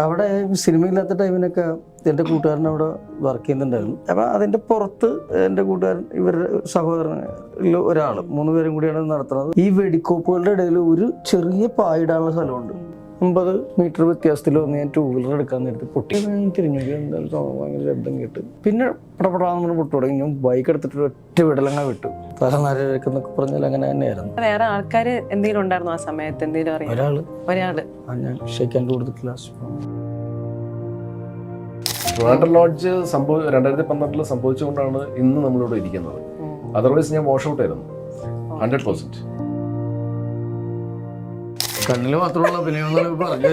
അവിടെ സിനിമയില്ലാത്ത ടൈമിനൊക്കെ എൻ്റെ കൂട്ടുകാരൻ അവിടെ വർക്ക് ചെയ്യുന്നുണ്ടായിരുന്നു. അപ്പം അതിൻ്റെ പുറത്ത് എൻ്റെ കൂട്ടുകാരൻ ഇവരുടെ സഹോദരനിൽ ഒരാൾ 3 പേരും കൂടിയാണ് നടത്തുന്നത്. ഈ വെടിക്കോപ്പുകളുടെ ഇടയിൽ ഒരു ചെറിയ പായിടാനുള്ള സ്ഥലമുണ്ട്. 50 മീറ്റർ വ്യത്യാസത്തിൽ വന്ന് ഞാൻ 2 വീലർ എടുക്കാൻ നേരത്തെ പൊട്ടി. തിരിഞ്ഞു എന്തായാലും ഭയങ്കര ശബ്ദം കേട്ട് പിന്നെ പടപടാന്ന് പൊട്ടു തുടങ്ങി. ഞാൻ ബൈക്ക് എടുത്തിട്ട് ഒറ്റ വിടലങ്ങ വിട്ടു. തലനാരൊക്കെ പറഞ്ഞാൽ അങ്ങനെ തന്നെയായിരുന്നു. വേറെ ആൾക്കാർ എന്തെങ്കിലും ഉണ്ടായിരുന്നു ആ സമയത്ത്? എന്തെങ്കിലും അറിയാം? ഒരാള് ഞാൻ ഷെയ്ക്കാൻ കൊടുത്തിട്ടില്ല. ട്രിവാൻഡ്രം ലോഡ്ജ് 2012 സംഭവിച്ചുകൊണ്ടാണ് ഇന്ന് നമ്മളിവിടെ ഇരിക്കുന്നത്. അതർവൈസ് ഞാൻ വാഷ് ഔട്ട് ആയിരുന്നു 100%. കണ്ണില് മാത്രമുള്ള അഭിനയം പറഞ്ഞു.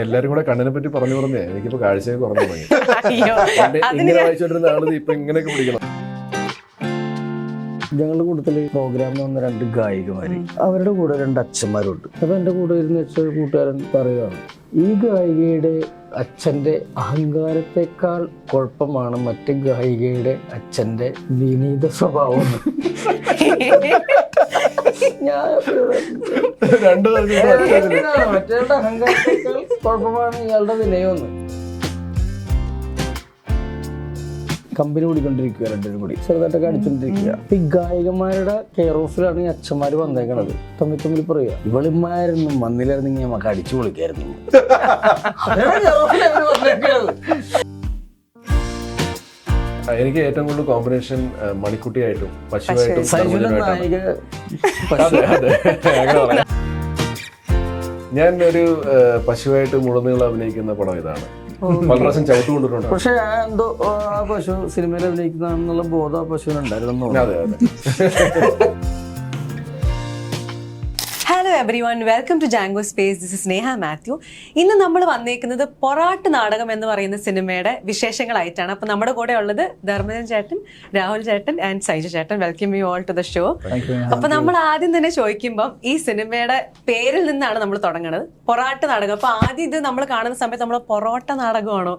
എല്ലാരും കൂടെ കണ്ണിനെ പറ്റി പറഞ്ഞു പറഞ്ഞേ എനിക്കിപ്പോ കാഴ്ചയൊക്കെ കുറഞ്ഞു തുടങ്ങി. ഇങ്ങനെ വായിച്ചോണ്ടിരുന്ന ആള് ഇപ്പൊ ഇങ്ങനെയൊക്കെ പിടിക്കണം. ഞങ്ങളുടെ കൂട്ടത്തില് പ്രോഗ്രാമിൽ വന്ന 2 ഗായികമാര്, അവരുടെ കൂടെ 2 അച്ഛന്മാരുണ്ട്. അപ്പൊ എന്റെ കൂടെ ഇരുന്ന് വെച്ച കൂട്ടുകാരൻ പറയുകയാണ്, ഈ ഗായികയുടെ അച്ഛന്റെ അഹങ്കാരത്തെക്കാൾ കുഴപ്പമാണ് മറ്റു ഗായികയുടെ അച്ഛന്റെ വിനീത സ്വഭാവം. മറ്റേ അഹങ്കാരത്തെക്കാൾ കുഴപ്പമാണ് ഇയാളുടെ വിനയൊന്ന്. കമ്പനി കൂടിക്കൊണ്ടിരിക്കുക, 2 പേരും കൂടി ചെറുതായിട്ടൊക്കെ അടിച്ചോണ്ടിരിക്കുക. ഈ ഗായികമാരുടെ കെയർ ഓഫിലാണ് ഈ അച്ഛന്മാര് വന്നേക്കണത്. തമ്മിൽ പറയുക, ഇവളിമാരൊന്നും വന്നില്ലായിരുന്നെങ്കിൽ നമുക്ക് അടിച്ചു പൊളിക്കായിരുന്നു. എനിക്ക് ഏറ്റവും കൂടുതൽ കോമ്പിനേഷൻ മണിക്കുട്ടിയായിട്ടും പശുവായിട്ടും. ഞാൻ ഒരു പശുവായിട്ട് മുഴുനീളം അഭിനയിക്കുന്ന പടം ഇതാണ്. പല പ്രാവശ്യം ചവിട്ട് കൊണ്ടിട്ടുണ്ട്. പക്ഷെ എന്തോ ആ പശു സിനിമയിൽ അഭിനയിക്കുന്ന ബോധം ആ പശുവിനുണ്ടായിരുന്നു. അതെ അതെ. Hello everyone, welcome to Django Space. This is Neha Mathew. ഇന്ന് നമ്മൾ വന്നേക്കുന്നത് പൊറാട്ട് നാടകം എന്ന് പറയുന്ന സിനിമയുടെ വിശേഷങ്ങളായിട്ടാണ്. അപ്പം നമ്മുടെ കൂടെ ഉള്ളത് ധർമ്മജൻ ചേട്ടൻ, രാഹുൽ ചേട്ടൻ ആൻഡ് സൈജു ചേട്ടൻ. Welcome you all to the show. അപ്പം നമ്മൾ ആദ്യം തന്നെ ചോദിക്കുമ്പം ഈ സിനിമയുടെ പേരിൽ നിന്നാണ് നമ്മൾ തുടങ്ങുന്നത്, പൊറാട്ട് നാടകം. അപ്പം ആദ്യം ഇത് നമ്മൾ കാണുന്ന സമയത്ത് നമ്മൾ പൊറോട്ട നാടകമാണോ,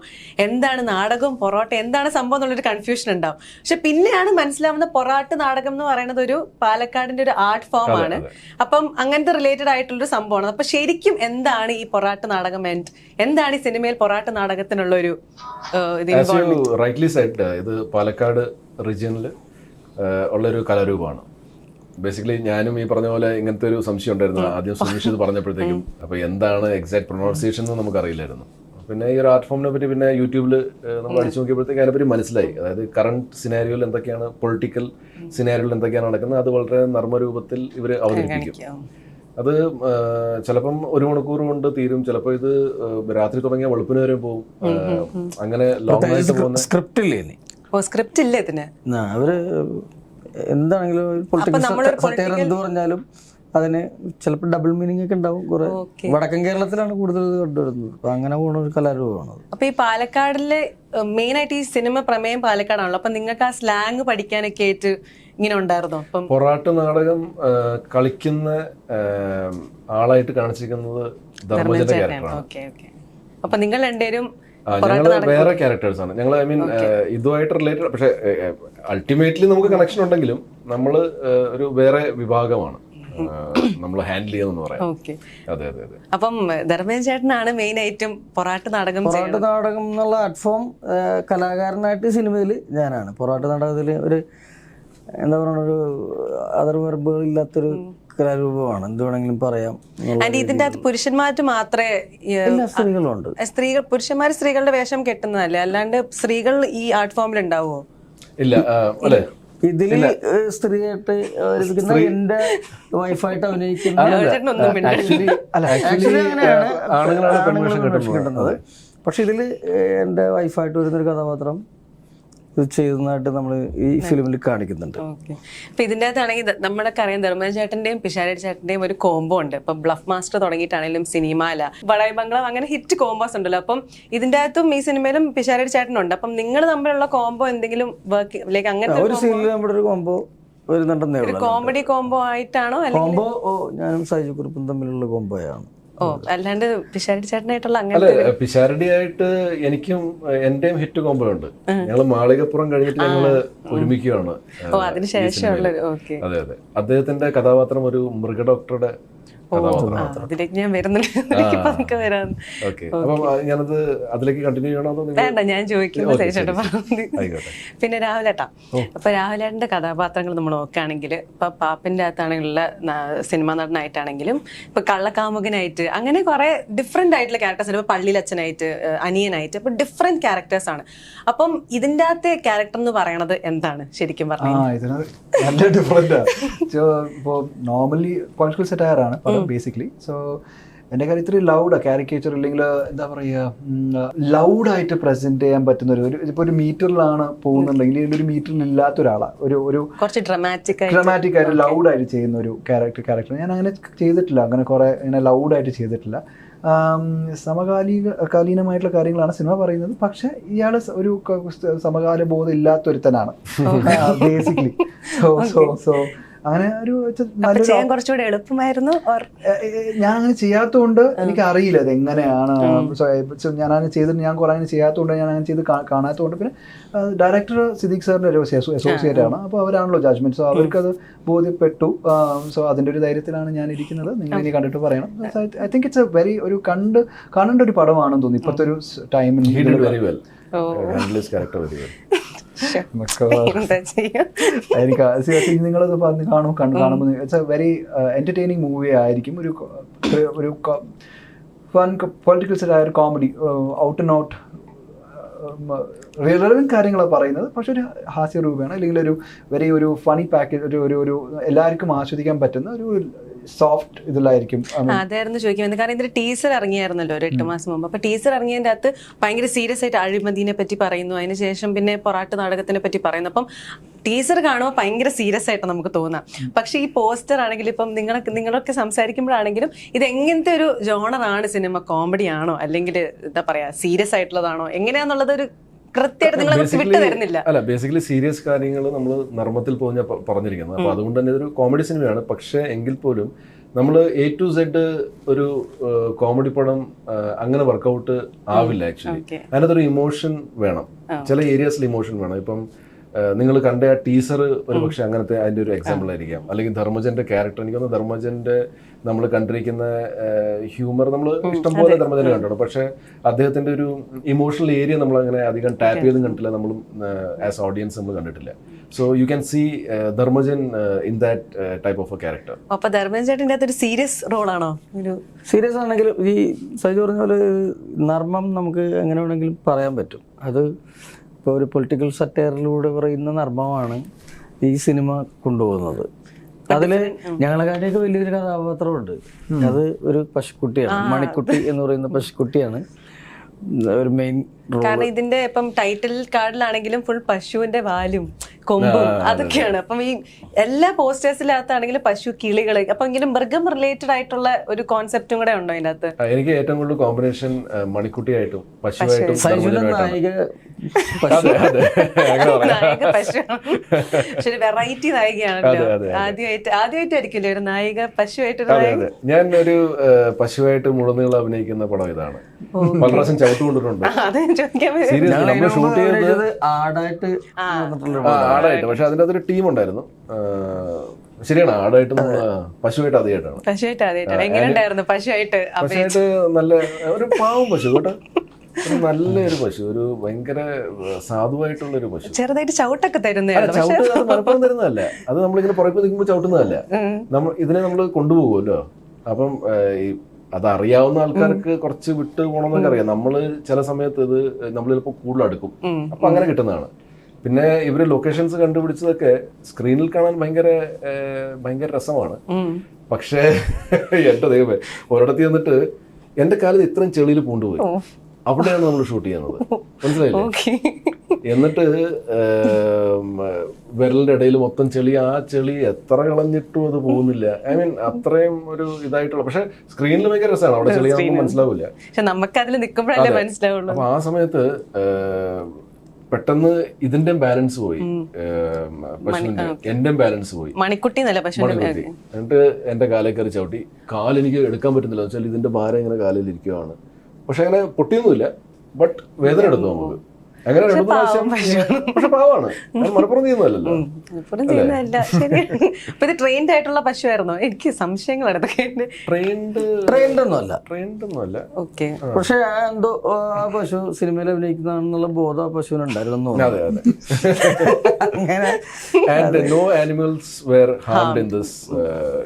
എന്താണ് നാടകവും പൊറോട്ട എന്താണ് സംഭവം എന്നുള്ളൊരു കൺഫ്യൂഷൻ ഉണ്ടാവും. പക്ഷെ പിന്നെയാണ് മനസ്സിലാവുന്ന പൊറാട്ട് നാടകം എന്ന് പറയുന്നത് ഒരു പാലക്കാടിന്റെ ഒരു ആർട്ട് ഫോം ആണ്. അപ്പം അങ്ങനത്തെ റിലേറ്റഡ് ആയിട്ടുള്ളൊരു സംഭവമാണ്. അപ്പൊ ശരിക്കും എന്താണ് ഈ പൊറാട്ട് നാടകം, എന്താണ് ഈ സിനിമയിൽ പൊറാട്ട് നാടകത്തിനുള്ള ഒരു റൈറ്റ്ലി സൈഡ്? ഇത് പാലക്കാട് റീജിയനിൽ ഉള്ളൊരു കലാരൂപമാണ്. ബേസിക്കലി ഞാനും ഈ പറഞ്ഞ പോലെ ഇങ്ങനത്തെ ഒരു സംശയം ഉണ്ടായിരുന്നു ആദ്യം സുനിഷ് ഇത് പറഞ്ഞപ്പോഴത്തേക്കും. അപ്പൊ എന്താണ് എക്സാക്ട് പ്രൊനൗൺസിയേഷൻ എന്ന് നമുക്കറിയില്ലായിരുന്നു. പിന്നെ ഈ ഒരു ആർട്ട് ഫോമിനെ പറ്റി പിന്നെ യൂട്യൂബിൽ നമ്മൾ അടിച്ചു നോക്കിയപ്പോഴത്തേക്ക് അതിനെപ്പറ്റി മനസ്സിലായി. അതായത് കറണ്ട് സിനാരിയോയിൽ എന്തൊക്കെയാണ്, പൊളിറ്റിക്കൽ സിനാരിയോയിൽ എന്തൊക്കെയാണ് നടക്കുന്നത്, അത് വളരെ നർമ്മരൂപത്തിൽ ഇവർ അവതരിപ്പിക്കും. അത് ചിലപ്പം 1 മണിക്കൂർ കൊണ്ട് തീരും, ചിലപ്പോൾ ഇത് രാത്രി തുടങ്ങിയ വെളുപ്പിന് വരെ പോകും. അങ്ങനെ ലോങ് ആയിട്ട് പോകുന്ന സ്ക്രിപ്റ്റ് ഇല്ലേ? സ്ക്രിപ്റ്റ് ഇല്ല ഇതിന്. അവര് എന്താണെങ്കിലും പൊളിറ്റിക്കൽ എന്ത് പറഞ്ഞാലും അതിന് ചിലപ്പോൾ ഡബിൾ മീനിങ് ഒക്കെ ഉണ്ടാവും. കുറെ വടക്കൻ കേരളത്തിലാണ് കൂടുതൽ ഇത് കണ്ടുവരുന്നത്. അപ്പൊ അങ്ങനെ പോകുന്ന ഒരു കലാരൂപമാണ്. അപ്പൊ ഈ പാലക്കാടിലെ മെയിൻ ആയിട്ട് ഈ സിനിമ പ്രമേയം പാലക്കാടാണല്ലോ. അപ്പൊ നിങ്ങൾക്ക് ആ സ്ലാങ് പഠിക്കാനൊക്കെ ആയിട്ട് ഇങ്ങനെ ഉണ്ടായിരുന്നോ? അപ്പം പൊറാട്ട് നാടകം കളിക്കുന്ന ആളായിട്ട് കാണിച്ചിരിക്കുന്നത് ധർമ്മജന്റെ ക്യാരക്ടറാണ്. അപ്പൊ നിങ്ങൾ രണ്ടുപേരും വേറെ ക്യാരക്ടേഴ്സ് ആണ്. ഞങ്ങൾ ഇതുമായിട്ട് റിലേറ്റഡ്, പക്ഷെ അൾട്ടിമേറ്റ്ലി നമുക്ക് കണക്ഷൻ ഉണ്ടെങ്കിലും നമ്മള് ഒരു വേറെ വിഭാഗമാണ് നമ്മൾ ഹാൻഡിൽ ചെയ്യുന്ന പറയാം. അതെ അതെ അതെ. അപ്പം ധർമ്മജൻ ചേട്ടനാണ് മെയിൻ ആയിട്ടും പൊറാട്ട് നാടകം എന്നുള്ള പ്ലാറ്റ്ഫോം കലാകാരനായിട്ട് സിനിമയിൽ ഞാനാണ്. പൊറാട്ട് നാടകത്തിൽ ഒരു എന്താ പറയുക, ഒരു അതർ വെർബുകൾ ഇല്ലാത്തൊരു കലാരൂപമാണ്, എന്ത് വേണമെങ്കിലും പറയാം. ഇതിന്റെ അകത്ത് പുരുഷന്മാർക്ക് മാത്രമേ, സ്ത്രീകളുണ്ട്. പുരുഷന്മാർ സ്ത്രീകളുടെ വേഷം കെട്ടുന്നതല്ലേ, അല്ലാണ്ട് സ്ത്രീകൾ ഈ ആർട്ട് ഫോമിൽ ഉണ്ടാവുമോ? ഇല്ല അല്ലേ? ഇതില് സ്ത്രീയായിട്ട് എന്റെ വൈഫായിട്ട് അഭിനയിക്കുന്ന കിട്ടുന്നത്. പക്ഷെ ഇതില് എന്റെ വൈഫായിട്ട് വരുന്നൊരു കഥാപാത്രം ഇത് ചെയ്യുന്നതായിട്ട് നമ്മൾ ഈ ഫിലിമിൽ കാണിക്കുന്നുണ്ട്. അപ്പൊ ഇതിന്റെ അകത്താണെങ്കിൽ നമ്മളൊക്കെ അറിയാം ധർമ്മജൻ ചേട്ടന്റെയും പിഷാരടി ചേട്ടന്റെയും ഒരു കോംബോ ഉണ്ട്. ഇപ്പൊ ബ്ലഫ് മാസ്റ്റർ തുടങ്ങിയിട്ടാണെങ്കിലും സിനിമാല, ബടായി ബംഗ്ലാവ്, അങ്ങനെ ഹിറ്റ് കോംബോസ് ഉണ്ടല്ലോ. അപ്പം ഇതിന്റെ അകത്തും ഈ സിനിമയിലും പിഷാരടി ചേട്ടനുണ്ട്. അപ്പം നിങ്ങൾ തമ്മിലുള്ള കോംബോ എന്തെങ്കിലും വർക്ക് ലൈക്ക് അങ്ങനത്തെ ഒരു സീനിൽ നമ്മുടെ ഒരു കോംബോ വരുന്നുണ്ടെന്നേ ഉള്ളൂ. കോമഡി കോംബോ ആയിട്ടാണോ? കോംബോ ഞാനും സൈജു കുറുപ്പും തമ്മിലുള്ള കോംബോയാണ്. അല്ലാണ്ട് പിഷാരടി ചേട്ടനായിട്ടുള്ള അല്ല, പിഷാരടിയായിട്ട് എനിക്കും എന്റെയും ഹിറ്റ് കോംബോ ഉണ്ട്. ഞങ്ങള് മാളികപ്പുറം കഴിഞ്ഞിട്ട് ഞങ്ങള് ഒരുമിക്കുകയാണ്. അതെ അതെ. അദ്ദേഹത്തിന്റെ കഥാപാത്രം ഒരു മൃഗ ഡോക്ടറുടെ കഥാപാത്രം. അതിലേക്ക് ഞാൻ വരുന്നുണ്ട്, അതിലേക്ക് പതുക്കെ വരാം. ഓക്കെ, അപ്പം ഞാനത് അതിലേക്ക് കണ്ടിന്യൂ ചെയ്യണോ അതോ നിങ്ങൾ? വേണ്ട, ഞാൻ ചോദിക്കുമ്പോൾ ചേട്ടൻ പറഞ്ഞു. ആയിക്കോട്ടെ. പിന്നെ രാഹുലേട്ടാ, അപ്പൊ രാഹുലേട്ടന്റെ കഥാപാത്രങ്ങൾ നമ്മൾ നോക്കുകയാണെങ്കിൽ ഇപ്പൊ പാപ്പിന്റെ അകത്താണെങ്കിലുള്ള സിനിമാ നടനായിട്ടാണെങ്കിലും ഇപ്പൊ കള്ളക്കാമുകനായിട്ട് അങ്ങനെ കുറെ ഡിഫറെന്റ് ആയിട്ടുള്ള ക്യാരക്ടേഴ്സ് ഉണ്ട്. ഇപ്പൊ പള്ളിയിലച്ഛനായിട്ട്, അനിയനായിട്ട്, അപ്പൊ ഡിഫറെന്റ് ക്യാരക്ടേഴ്സ് ആണ്. അപ്പം ഇതിന്റെ അകത്തെ ക്യാരക്ടർ എന്ന് പറയണത് എന്താണ് ശരിക്കും പറഞ്ഞാൽ? ഇതിന് നല്ല ഡിഫറെന്റ്. ഇപ്പോ നോർമലി പൊളിറ്റിക്കൽ സെറ്റയർ ആണ് പടം ബേസിക്കലി. സോ എൻ്റെ കാര്യം ഇത്തിരി ലൗഡാണ്, കാരിക്കേച്ചർ ഇല്ലെങ്കിൽ എന്താ പറയുക, ലൗഡായിട്ട് പ്രസന്റ് ചെയ്യാൻ പറ്റുന്ന ഇപ്പോൾ ഒരു മീറ്ററിലാണ് പോകുന്നുണ്ടെങ്കിൽ ഇതിലൊരു മീറ്ററിൽ ഇല്ലാത്ത ഒരാളാണ്, ഒരു കുറച്ച് ഡ്രമാറ്റിക് ആയിട്ട് ലൗഡായിട്ട് ചെയ്യുന്ന ഒരു ക്യാരക്ടർ ഞാൻ അങ്ങനെ ചെയ്തിട്ടില്ല, അങ്ങനെ കുറെ ഇങ്ങനെ ലൗഡായിട്ട് ചെയ്തിട്ടില്ല. സമകാലീനമായിട്ടുള്ള കാര്യങ്ങളാണ് സിനിമ പറയുന്നത്. പക്ഷെ ഇയാൾ ഒരു സമകാല ബോധം ഇല്ലാത്തൊരുത്തനാണ് ബേസിക്കലി. സോ അങ്ങനെ ഒരു കുറച്ചുകൂടെ എളുപ്പമായിരുന്നു. ഞാൻ അങ്ങനെ ചെയ്യാത്തതുകൊണ്ട് എനിക്ക് അറിയില്ല അത് എങ്ങനെയാണ്. ഞാൻ അങ്ങനെ ചെയ്തിട്ട് ഞാൻ കുറെ അങ്ങനെ ചെയ്യാത്തതുകൊണ്ട്, ഞാൻ അങ്ങനെ ചെയ്ത് കാണാത്തതുകൊണ്ട്. പിന്നെ ഡയറക്ടർ സിദ്ദീഖ് സാറിന്റെ ഒരു അസോസിയേറ്റ് ആണ്, അപ്പോൾ അവരാണല്ലോ ജഡ്ജ്മെന്റ്. സോ അവർക്കത് ബോധ്യപ്പെട്ടു. സോ അതിന്റെ ഒരു ധൈര്യത്തിലാണ് ഞാൻ ഇരിക്കുന്നത്. നിങ്ങൾ ഇനി കണ്ടിട്ട് പറയണം. I think it's A very കാണേണ്ട ഒരു പടമാണെന്ന് തോന്നുന്നു ഇപ്പോഴത്തെ ഒരു ടൈമിൽ. നിങ്ങളത് കാണുമ്പോൾ it's A very entertaining movie ആയിരിക്കും. ഒരു fun political set comedy, out and out relevant കാര്യങ്ങളാണ് പറയുന്നത്. പക്ഷെ ഒരു ഹാസ്യരൂപമാണ്, അല്ലെങ്കിൽ ഒരു ഫണി പാക്കേജ്, ഒരു എല്ലാവർക്കും ആസ്വദിക്കാൻ പറ്റുന്ന ഒരു സോഫ്റ്റ് ഇതിലായിരിക്കും. അതായിരുന്നു ചോദിക്കുന്നത്. കാരണം ഇതിന്റെ ടീസർ ഇറങ്ങിയായിരുന്നല്ലോ ഒരു 8 മാസം മുമ്പ്. അപ്പൊ ടീസർ ഇറങ്ങിയതിന്റെ അകത്ത് ഭയങ്കര സീരിയസ് ആയിട്ട് അഴിമതിനെ പറ്റി പറയുന്നു, അതിനുശേഷം പിന്നെ പൊറാട്ട് നാടകത്തിനെ പറ്റി പറയുന്നു. അപ്പം ടീസർ കാണുമ്പോൾ ഭയങ്കര സീരിയസ് ആയിട്ട് നമുക്ക് തോന്നാം. പക്ഷെ ഈ പോസ്റ്റർ ആണെങ്കിലും ഇപ്പം നിങ്ങളൊക്കെ സംസാരിക്കുമ്പോഴാണെങ്കിലും ഇത് എങ്ങനത്തെ ഒരു ജോണറാണ് സിനിമ? കോമഡി ആണോ, അല്ലെങ്കിൽ എന്താ പറയാ സീരിയസ് ആയിട്ടുള്ളതാണോ, എങ്ങനെയാന്നുള്ളത് ഒരു കൃത്യമായിട്ട് നിങ്ങൾ വിട്ടു തരുന്നില്ല. അല്ല, ബേസിക്കലി സീരിയസ് കാര്യങ്ങൾ നമ്മൾ നർമ്മത്തിൽ പോഞ്ഞ പറഞ്ഞിരിക്കുന്നത്. അപ്പൊ അതുകൊണ്ട് തന്നെ ഇതൊരു കോമഡി സിനിമയാണ്. പക്ഷെ എങ്കിൽ പോലും നമ്മൾ A to Z ഒരു കോമഡി പടം അങ്ങനെ വർക്കൗട്ട് ആവില്ല. ആക്ച്വലി അതിനകത്തൊരു ഇമോഷൻ വേണം, ചില ഏരിയാസിൽ ഇമോഷൻ വേണം. ഇപ്പം നിങ്ങൾ കണ്ട ആ ടീസർ ഒരു പക്ഷെ അങ്ങനത്തെ അതിന്റെ ഒരു എക്സാമ്പിൾ ആയിരിക്കാം. അല്ലെങ്കിൽ ധർമ്മജന്റെ ക്യാരക്ടർ, എനിക്കൊന്ന് ധർമ്മജന്റെ നമ്മൾ കണ്ടിരിക്കുന്ന ഹ്യൂമർ നമ്മൾ ഇഷ്ടംപോലെ ധർമ്മജനെ കണ്ടു. പക്ഷെ അദ്ദേഹത്തിന്റെ ഒരു ഇമോഷണൽ ഏരിയ നമ്മൾ അങ്ങനെ അധികം ടാപ്പ് ചെയ്തും കണ്ടിട്ടില്ല, നമ്മൾ ആസ് ഓഡിയൻസ് നമ്മൾ കണ്ടിട്ടില്ല. So you can see Dharmajan in that type of a character. അപ്പൊ ധർമ്മജൻ ചേട്ടൻ്റെ ഒരു സീരിയസ് റോളാണോ? സീരിയസ് ആണെങ്കിൽ ഈ സൈജു പറഞ്ഞ പോലെ നർമ്മം നമുക്ക് എങ്ങനെ വേണമെങ്കിലും പറയാൻ പറ്റും. അത് ഇപ്പോൾ ഒരു പൊളിറ്റിക്കൽ സറ്റയറിലൂടെ പറയുന്ന നർമ്മമാണ് ഈ സിനിമ കൊണ്ടുപോകുന്നത്. അതില് ഞങ്ങളെക്കാട്ടിയൊക്കെ വലിയൊരു കഥാപാത്രമുണ്ട്. അത് ഒരു പശുക്കുട്ടിയാണ്, മണിക്കുട്ടി എന്ന് പറയുന്ന പശുക്കുട്ടിയാണ് ഒരു മെയിൻ റോൾ. കാരണം ഇതിന്റെ ഇപ്പം ടൈറ്റിൽ കാർഡിലാണെങ്കിലും ഫുൾ പശുവിന്റെ വാലും കൊമ്പും അതൊക്കെയാണ്. അപ്പം ഈ എല്ലാ പോസ്റ്റേഴ്സിനകത്താണെങ്കിലും പശു, കിളികള്, അപ്പൊ ഇങ്ങനെ മൃഗം റിലേറ്റഡ് ആയിട്ടുള്ള ഒരു കോൺസെപ്റ്റും കൂടെ ഉണ്ടോ അതിനകത്ത്? എനിക്ക് ഏറ്റവും കൂടുതൽ കോമ്പിനേഷൻ മണിക്കുട്ടിയായിട്ടും പശുവായിട്ടും. വെറൈറ്റി നായികയാണല്ലോ. ആദ്യമായിട്ടായിരിക്കില്ലേ ഒരു നായിക പശുവായിട്ട്? ഞാൻ ഒരു പശുവായിട്ട് മുഴുനീളം അഭിനയിക്കുന്ന പടം ഇതാണ്. പല പ്രാവശ്യം ചവിട്ട് കൊണ്ടിട്ടുണ്ട്. ആടായിട്ട്, പക്ഷെ അതിന്റെ അതൊരു ടീം ഉണ്ടായിരുന്നു. ശരിയാണ്, ആടായിട്ട് പശുവായിട്ട് ആദ്യമായിട്ടാണ്. പശുവായിട്ട് നല്ല ഒരു പാവം പശു കേട്ടോ, നല്ലൊരു പശു, ഒരു ഭയങ്കര സാധുവായിട്ടുള്ള ഒരു പശു. ചെറുതായിട്ട് ചവിട്ടൊക്കെ തരുന്നതല്ല, ചവിട്ട് അത് മലപ്പുറം തരുന്നതല്ല, അത് നമ്മളിങ്ങനെ പുറകെ നിൽക്കുമ്പോൾ ചവിട്ടുന്നതല്ല. ഇതിനെ നമ്മൾ കൊണ്ടുപോകുമല്ലോ. അപ്പം അതറിയാവുന്ന ആൾക്കാർക്ക് കുറച്ച് വിട്ട് പോകണമെന്നൊക്കെ അറിയാം. നമ്മള് ചില സമയത്ത് ഇത് നമ്മൾ ചിലപ്പോൾ കൂടുതൽ അടുക്കും, അപ്പൊ അങ്ങനെ കിട്ടുന്നതാണ്. പിന്നെ ഇവര് ലൊക്കേഷൻസ് കണ്ടുപിടിച്ചതൊക്കെ സ്ക്രീനിൽ കാണാൻ ഭയങ്കര രസമാണ്. പക്ഷേ എന്റെ ദൈവമേ, ഒരിടത്ത് ചെന്നിട്ട് എന്റെ കാലത്ത് ഇത്രയും ചെളിയിൽ പൂണ്ടുപോയി. അവിടെയാണ് നമ്മൾ ഷൂട്ട് ചെയ്യുന്നത്, മനസ്സിലായില്ലേ? എന്നിട്ട് വിരലിന്റെ ഇടയിൽ മൊത്തം ചെളി, ആ ചെളി എത്ര കളഞ്ഞിട്ടും അത് പോകുന്നില്ല. ഐ മീൻ അത്രയും ഒരു ഇതായിട്ടുള്ള, പക്ഷെ സ്ക്രീനിൽ ഭയങ്കര രസമാണ്. അവിടെ ചെളിയാകുമ്പോൾ മനസ്സിലാവില്ല, അപ്പൊ ആ സമയത്ത് പെട്ടെന്ന് ഇതിന്റെ ബാലൻസ് പോയി, പശുവിന്റെ എന്റെ ബാലൻസ് പോയി, മണിക്കുട്ടി. എന്നിട്ട് എന്റെ കാലേ കയറി ചവിട്ടി. കാലെനിക്ക് എടുക്കാൻ പറ്റുന്നില്ല, വെച്ചാൽ ഇതിന്റെ ഭാരം ഇങ്ങനെ കാലിൽ ഇരിക്കുകയാണ്. പക്ഷെ അങ്ങനെ പൊട്ടിയൊന്നുമില്ല, ബട്ട് വേദന എടുത്തു നമുക്ക്. അങ്ങനെ രണ്ട് മൂന്ന് പ്രാവശ്യം പക്ഷെ പാവാണ് മലപ്പുറം ചെയ്യുന്നതല്ലല്ലോ. മലപ്പുറം ചെയ്യുന്നതല്ല, ശരിയാണ്. അപ്പൊ ഇത് ട്രെയിൻഡ് ആയിട്ടുള്ള പശുവായിരുന്നോ? എനിക്ക് സംശയങ്ങൾ ഇടതൊക്കെ. ട്രെയിൻഡ് ഒന്നും അല്ല. ഓക്കെ. പക്ഷെ എന്തോ ആ പശു സിനിമയിൽ അഭിനയിക്കുന്നതാണെന്നുള്ള ബോധം ആ പശുവിനുണ്ടായിരുന്നു. അതെ അതെ. And no animals were harmed in this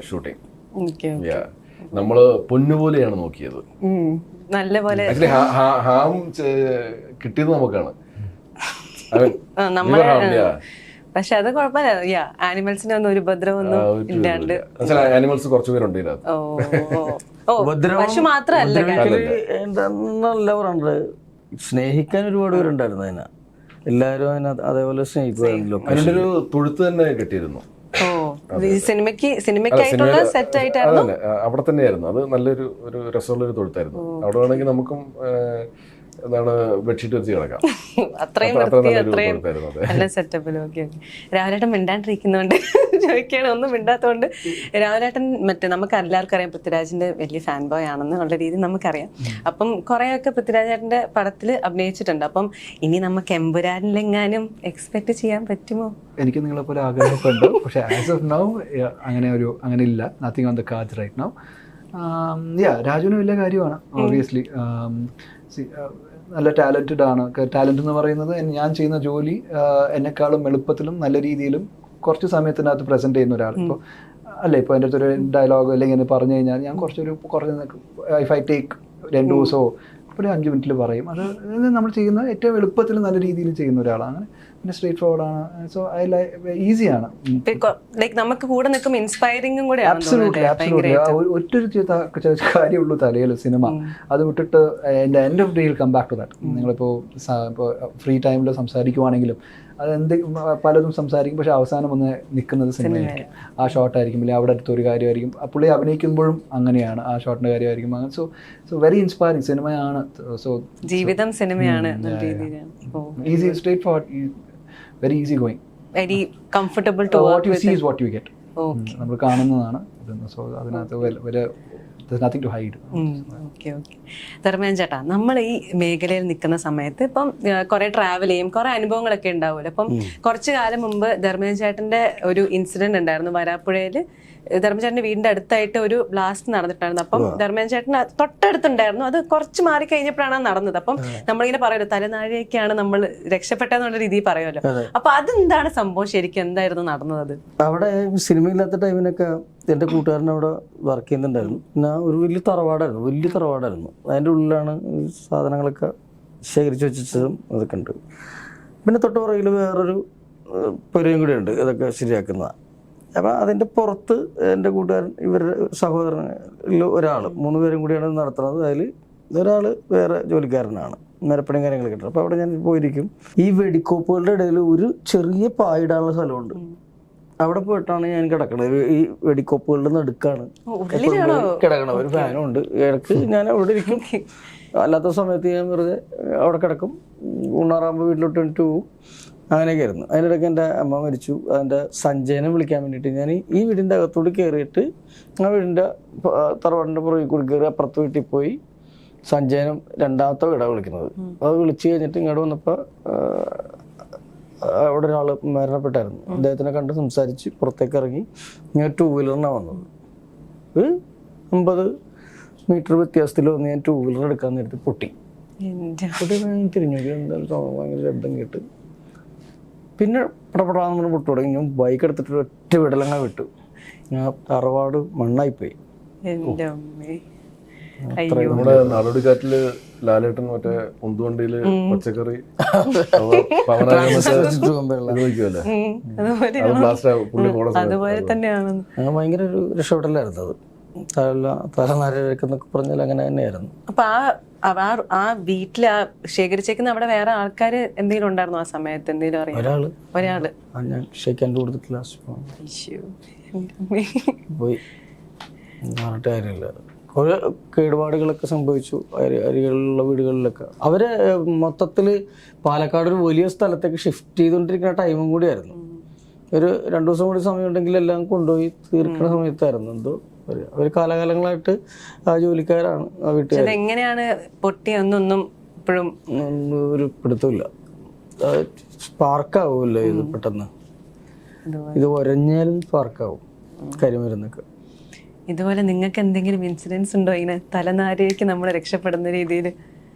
shooting. നമ്മള് പൊന്നുപോലെയാണ് നോക്കിയത്. നല്ല പോലെ ആക്ച്വലി ഹാം കിട്ടിയത് നമുക്കാണ്. പക്ഷെ അത് കുഴപ്പമില്ല. ആനിമൽസിന് ഒന്നും ഒരു ഉപദ്രവമൊന്നും ഇല്ലാണ്ട്. ആനിമൽസ് കുറച്ചു പേരുണ്ട് ഇതിനകത്ത്. പശു മാത്രല്ല എന്താന്നല്ല പറഞ്ഞത്, സ്നേഹിക്കാൻ ഒരുപാട് പേരുണ്ടായിരുന്നു അതിനെ. എല്ലാരും അതിനെ അതേപോലെ സ്നേഹിക്കുമായിരുന്നല്ലോ. അതിൻ്റെ ഒരു തൊഴുത്ത് തന്നെ കിട്ടിയിരുന്നു. സിനിമയ്ക്കായിട്ടുള്ള സെറ്റ് ആയിട്ടായിരുന്നു. അവിടെ തന്നെയായിരുന്നു. അത് നല്ലൊരു രസമുള്ള ഒരു തൊഴുത്തായിരുന്നു. അവിടെ വേണമെങ്കിൽ നമുക്കും എന്താണ് ബെഡ്ഷീറ്റ് വെച്ച് കിടക്കാം. അത്രയും നല്ല സെറ്റപ്പിൽ. ഓക്കെ. രാവിലേട്ടൻ മിണ്ടാണ്ടിരിക്കുന്നോണ്ട് ചോദിക്കുകയാണ്, ഒന്നും മിണ്ടാത്തോണ്ട്. രാവിലേട്ടൻ നമുക്ക് എല്ലാവർക്കും അറിയാം പൃഥ്വിരാജിന്റെ വലിയ ഫാൻ ബോയ് ആണെന്ന് ഉള്ള രീതി നമുക്കറിയാം. അപ്പം കുറെയൊക്കെ പൃഥ്വിരാജേട്ടന്റെ പടത്തിൽ അഭിനയിച്ചിട്ടുണ്ട്. അപ്പം ഇനി നമുക്ക് എമ്പുരാനിലെങ്ങാനും എക്സ്പെക്ട് ചെയ്യാൻ പറ്റുമോ? എനിക്ക് നിങ്ങളെ പോലെ ആഗ്രഹമൊക്കെ ഉണ്ട്. പക്ഷേ ആസ് ഓഫ് നൗ അങ്ങനെ ഇല്ല. Nothing on the cards right now. രാജുവിന് വലിയ കാര്യമാണ് ഓബ്വിയസ്ലി. നല്ല ടാലൻറ്റഡ് ആണ്. ടാലൻറ്റ് എന്ന് പറയുന്നത് ഞാൻ ചെയ്യുന്ന ജോലി എന്നെക്കാളും എളുപ്പത്തിലും നല്ല രീതിയിലും കുറച്ച് സമയത്തിനകത്ത് പ്രസൻറ്റ് ചെയ്യുന്ന ഒരാൾ. ഇപ്പോൾ അല്ലേ, ഇപ്പോൾ എൻ്റെ അടുത്തൊരു ഡയലോഗ് അല്ലെങ്കിൽ എന്നെ പറഞ്ഞു കഴിഞ്ഞാൽ ഞാൻ കുറച്ച് ഇഫ് ഐ ടേക്ക് 2 ദിവസമോ ഒരു 5 മിനിറ്റിൽ പറയും. അത് നമ്മൾ ചെയ്യുന്ന ഏറ്റവും എളുപ്പത്തിൽ നല്ല രീതിയിൽ ചെയ്യുന്ന ഒരാളാണ്. അങ്ങനെ പിന്നെ സ്ട്രേറ്റ് ഫോർവേഡ് ആണ്. സോ ഐ ഈസിയാണ്. നമുക്ക് കൂടെ നിൽക്കും ഇൻസ്പയറിംഗും കൂടെ. ആബ്സല്യൂട്ട്ലി. ഒറ്റൊരു കാര്യമുള്ളൂ തലയിൽ സിനിമ. അത് വിട്ടിട്ട് എൻ്റെ end of day will come back to that. നിങ്ങളിപ്പോൾ ഫ്രീ ടൈമിൽ സംസാരിക്കുവാണെങ്കിലും അത് പലതും സംസാരിക്കും, പക്ഷെ അവസാനം ഒന്ന് നിൽക്കുന്നത് സിനിമയായിരിക്കും. ആ ഷോട്ടായിരിക്കും, അല്ലെങ്കിൽ അവിടെ അടുത്തൊരു കാര്യമായിരിക്കും. പുള്ളി അഭിനയിക്കുമ്പോഴും അങ്ങനെയാണ്, ആ ഷോട്ടിൻ്റെ കാര്യമായിരിക്കും. അങ്ങനെ സോ വെരി ഇൻസ്പയറിംഗ് സിനിമയാണ്. സോ ജീവിതം സിനിമയാണ്. Easy, straightforward, very easy going, very comfortable to what you see is what you get. നമ്മൾ കാണുന്നതാണ്. സോ അതിനകത്ത് nothing to hide. ധർമ്മേന്ദ്രൻ ചേട്ടാ, നമ്മൾ ഈ മേഖലയിൽ നിൽക്കുന്ന സമയത്ത് ഇപ്പം കുറെ ട്രാവൽ ചെയ്യും, കുറെ അനുഭവങ്ങളൊക്കെ ഉണ്ടാവുമല്ലോ. അപ്പം കുറച്ചു കാലം മുമ്പ് ധർമ്മേന്ദ്രൻ ചേട്ടന്റെ ഒരു ഇൻസിഡന്റ് ഉണ്ടായിരുന്നു. വരാപ്പുഴയിൽ ധർമ്മേന്ദ്രൻ ചേട്ടന്റെ വീടിന്റെ അടുത്തായിട്ട് ഒരു ബ്ലാസ്റ്റ് നടന്നിട്ടുണ്ടായിരുന്നു. അപ്പം ധർമ്മേന്ദ്രൻ ചേട്ടൻ തൊട്ടടുത്തുണ്ടായിരുന്നു. അത് കുറച്ച് മാറി കഴിഞ്ഞപ്പോഴാണ് നടന്നത്. അപ്പം നമ്മളിങ്ങനെ പറയുമല്ലോ, തലനാഴിയൊക്കെയാണ് നമ്മൾ രക്ഷപ്പെട്ടെന്നുള്ള രീതിയിൽ പറയുമല്ലോ. അപ്പൊ അതെന്താണ് സംഭവം? ശരിക്കും എന്തായിരുന്നു നടന്നത്? അവിടെ സിനിമയില്ലാത്ത ടൈമിനൊക്കെ എൻ്റെ കൂട്ടുകാരൻ അവിടെ വർക്ക് ചെയ്യുന്നുണ്ടായിരുന്നു. പിന്നെ ഒരു വലിയ തറവാടായിരുന്നു. അതിൻ്റെ ഉള്ളിലാണ് സാധനങ്ങളൊക്കെ ശേഖരിച്ച് വെച്ചതും അതൊക്കെ ഉണ്ട്. പിന്നെ തൊട്ടുപുറകിൽ വേറൊരു പുരയും കൂടെ ഉണ്ട് ഇതൊക്കെ ശരിയാക്കുന്നതാണ്. അപ്പം അതിൻ്റെ പുറത്ത് എൻ്റെ കൂട്ടുകാരൻ ഇവരുടെ സഹോദരനിൽ ഒരാൾ, 3 പേരും കൂടിയാണ് നടത്തുന്നത്. അതിൽ ഒരാൾ വേറെ ജോലിക്കാരനാണ്, മരപ്പണിയും കാര്യങ്ങളൊക്കെ ഉണ്ട്. അപ്പോൾ അവിടെ ഞാൻ പോയിരിക്കും. ഈ വെടിക്കോപ്പുകളുടെ ഇടയിൽ ഒരു ചെറിയ പായിടാനുള്ള സ്ഥലമുണ്ട്. അവിടെ പോയിട്ടാണ് ഞാൻ കിടക്കണത്. ഈ വെടിക്കോപ്പുകളുടെ നടുക്കാണ് കിടക്കണത്. ഒരു ഫാനും ഉണ്ട്. ഇടയ്ക്ക് ഞാൻ അവിടെ ഇരിക്കും. അല്ലാത്ത സമയത്ത് ഞാൻ വെറുതെ അവിടെ കിടക്കും. ഉണ്ണാറാകുമ്പോൾ വീട്ടിലോട്ട് എണീറ്റ് പോകും. അങ്ങനെയൊക്കെ ആയിരുന്നു. അതിനിടയ്ക്ക് എൻ്റെ അമ്മ മരിച്ചു. അതിൻ്റെ സഞ്ജയനെ വിളിക്കാൻ വേണ്ടിയിട്ട് ഞാൻ ഈ വീടിൻ്റെ അകത്തോട് കയറിയിട്ട് ആ വീടിൻ്റെ തറവാടിൻ്റെ പുറകിൽ കൂടി കയറി അപ്പുറത്ത് വീട്ടിൽ പോയി സഞ്ജയനും രണ്ടാമത്തെ വീടാണ് വിളിക്കുന്നത്. അത് വിളിച്ച് കഴിഞ്ഞിട്ട് ഇങ്ങോട്ട് വന്നപ്പോൾ അവിടെ ഒരാൾ മരണപ്പെട്ടായിരുന്നു. അദ്ദേഹത്തിനെ കണ്ട് സംസാരിച്ച് പുറത്തേക്ക് ഇറങ്ങി ഞാൻ 2 വീലറിനാണ് വന്നത്. 50 മീറ്റർ വ്യത്യാസത്തിൽ വന്ന് ഞാൻ 2 വീലർ എടുക്കാൻ നേരത്തെ പൊട്ടി. തിരിഞ്ഞു എന്തായാലും ഭയങ്കര ശബ്ദം കേട്ട് പിന്നെ പടപടാന്ന് പൊട്ടു തുടങ്ങി. ഞാൻ ബൈക്ക് എടുത്തിട്ട് ഒറ്റ വിടലങ്ങ വിട്ടു. ഞാൻ തറവാട് മണ്ണായിപ്പോയി. നമ്മുടെ നാടോടിക്കാറ്റില് ലാലേട്ടൻ മറ്റേ ഉന്തുവണ്ടിയില് പച്ചക്കറി ഭയങ്കര ഒരു രക്ഷപ്പെടലായിരുന്നു അത്. തലനാരൊക്കെ പറഞ്ഞാൽ അങ്ങനെ തന്നെയായിരുന്നു. അപ്പൊ ആ വീട്ടില് ശേഖരിച്ചേക്കുന്ന അവിടെ വേറെ ആൾക്കാര് എന്തെങ്കിലും ഉണ്ടായിരുന്നു ആ സമയത്ത്? എന്തെങ്കിലും അറിയാം? ഒരാള് ഞാൻ ഷേക്കാൻ കൊടുത്തിട്ടില്ല, പോയി കാര്യമില്ല. കുറെ കേടുപാടുകളൊക്കെ സംഭവിച്ചു അരികളിലുള്ള വീടുകളിലൊക്കെ. അവര് മൊത്തത്തില് പാലക്കാട് ഒരു വലിയ സ്ഥലത്തേക്ക് ഷിഫ്റ്റ് ചെയ്തുകൊണ്ടിരിക്കുന്ന ടൈമും കൂടിയായിരുന്നു. ഒരു 2 ദിവസം കൂടി സമയം ഉണ്ടെങ്കിൽ എല്ലാം കൊണ്ടുപോയി തീർക്കുന്ന സമയത്തായിരുന്നു. എന്തോ അവർ കാലകാലങ്ങളായിട്ട് ആ ജോലിക്കാരാണ് ആ വീട്ടുകാർ. എങ്ങനെയാണ് പൊട്ടിയൊന്നും ഇപ്പോഴും ഒരു പിടുത്തമില്ല. സ്പാർക്കാവുമല്ലോ ഇത് പെട്ടെന്ന്. ഇത് ഒരഞ്ഞാലും സ്പാർക്കാവും കരിമരുന്നൊക്കെ. ഇതുപോലെ നിങ്ങൾക്ക് എന്തെങ്കിലും ഇൻസിഡൻസ് ഉണ്ടോ ഇങ്ങനെ തലനാരിഴയ്ക്ക് നമ്മൾ രക്ഷപ്പെടുന്ന രീതിയിൽ?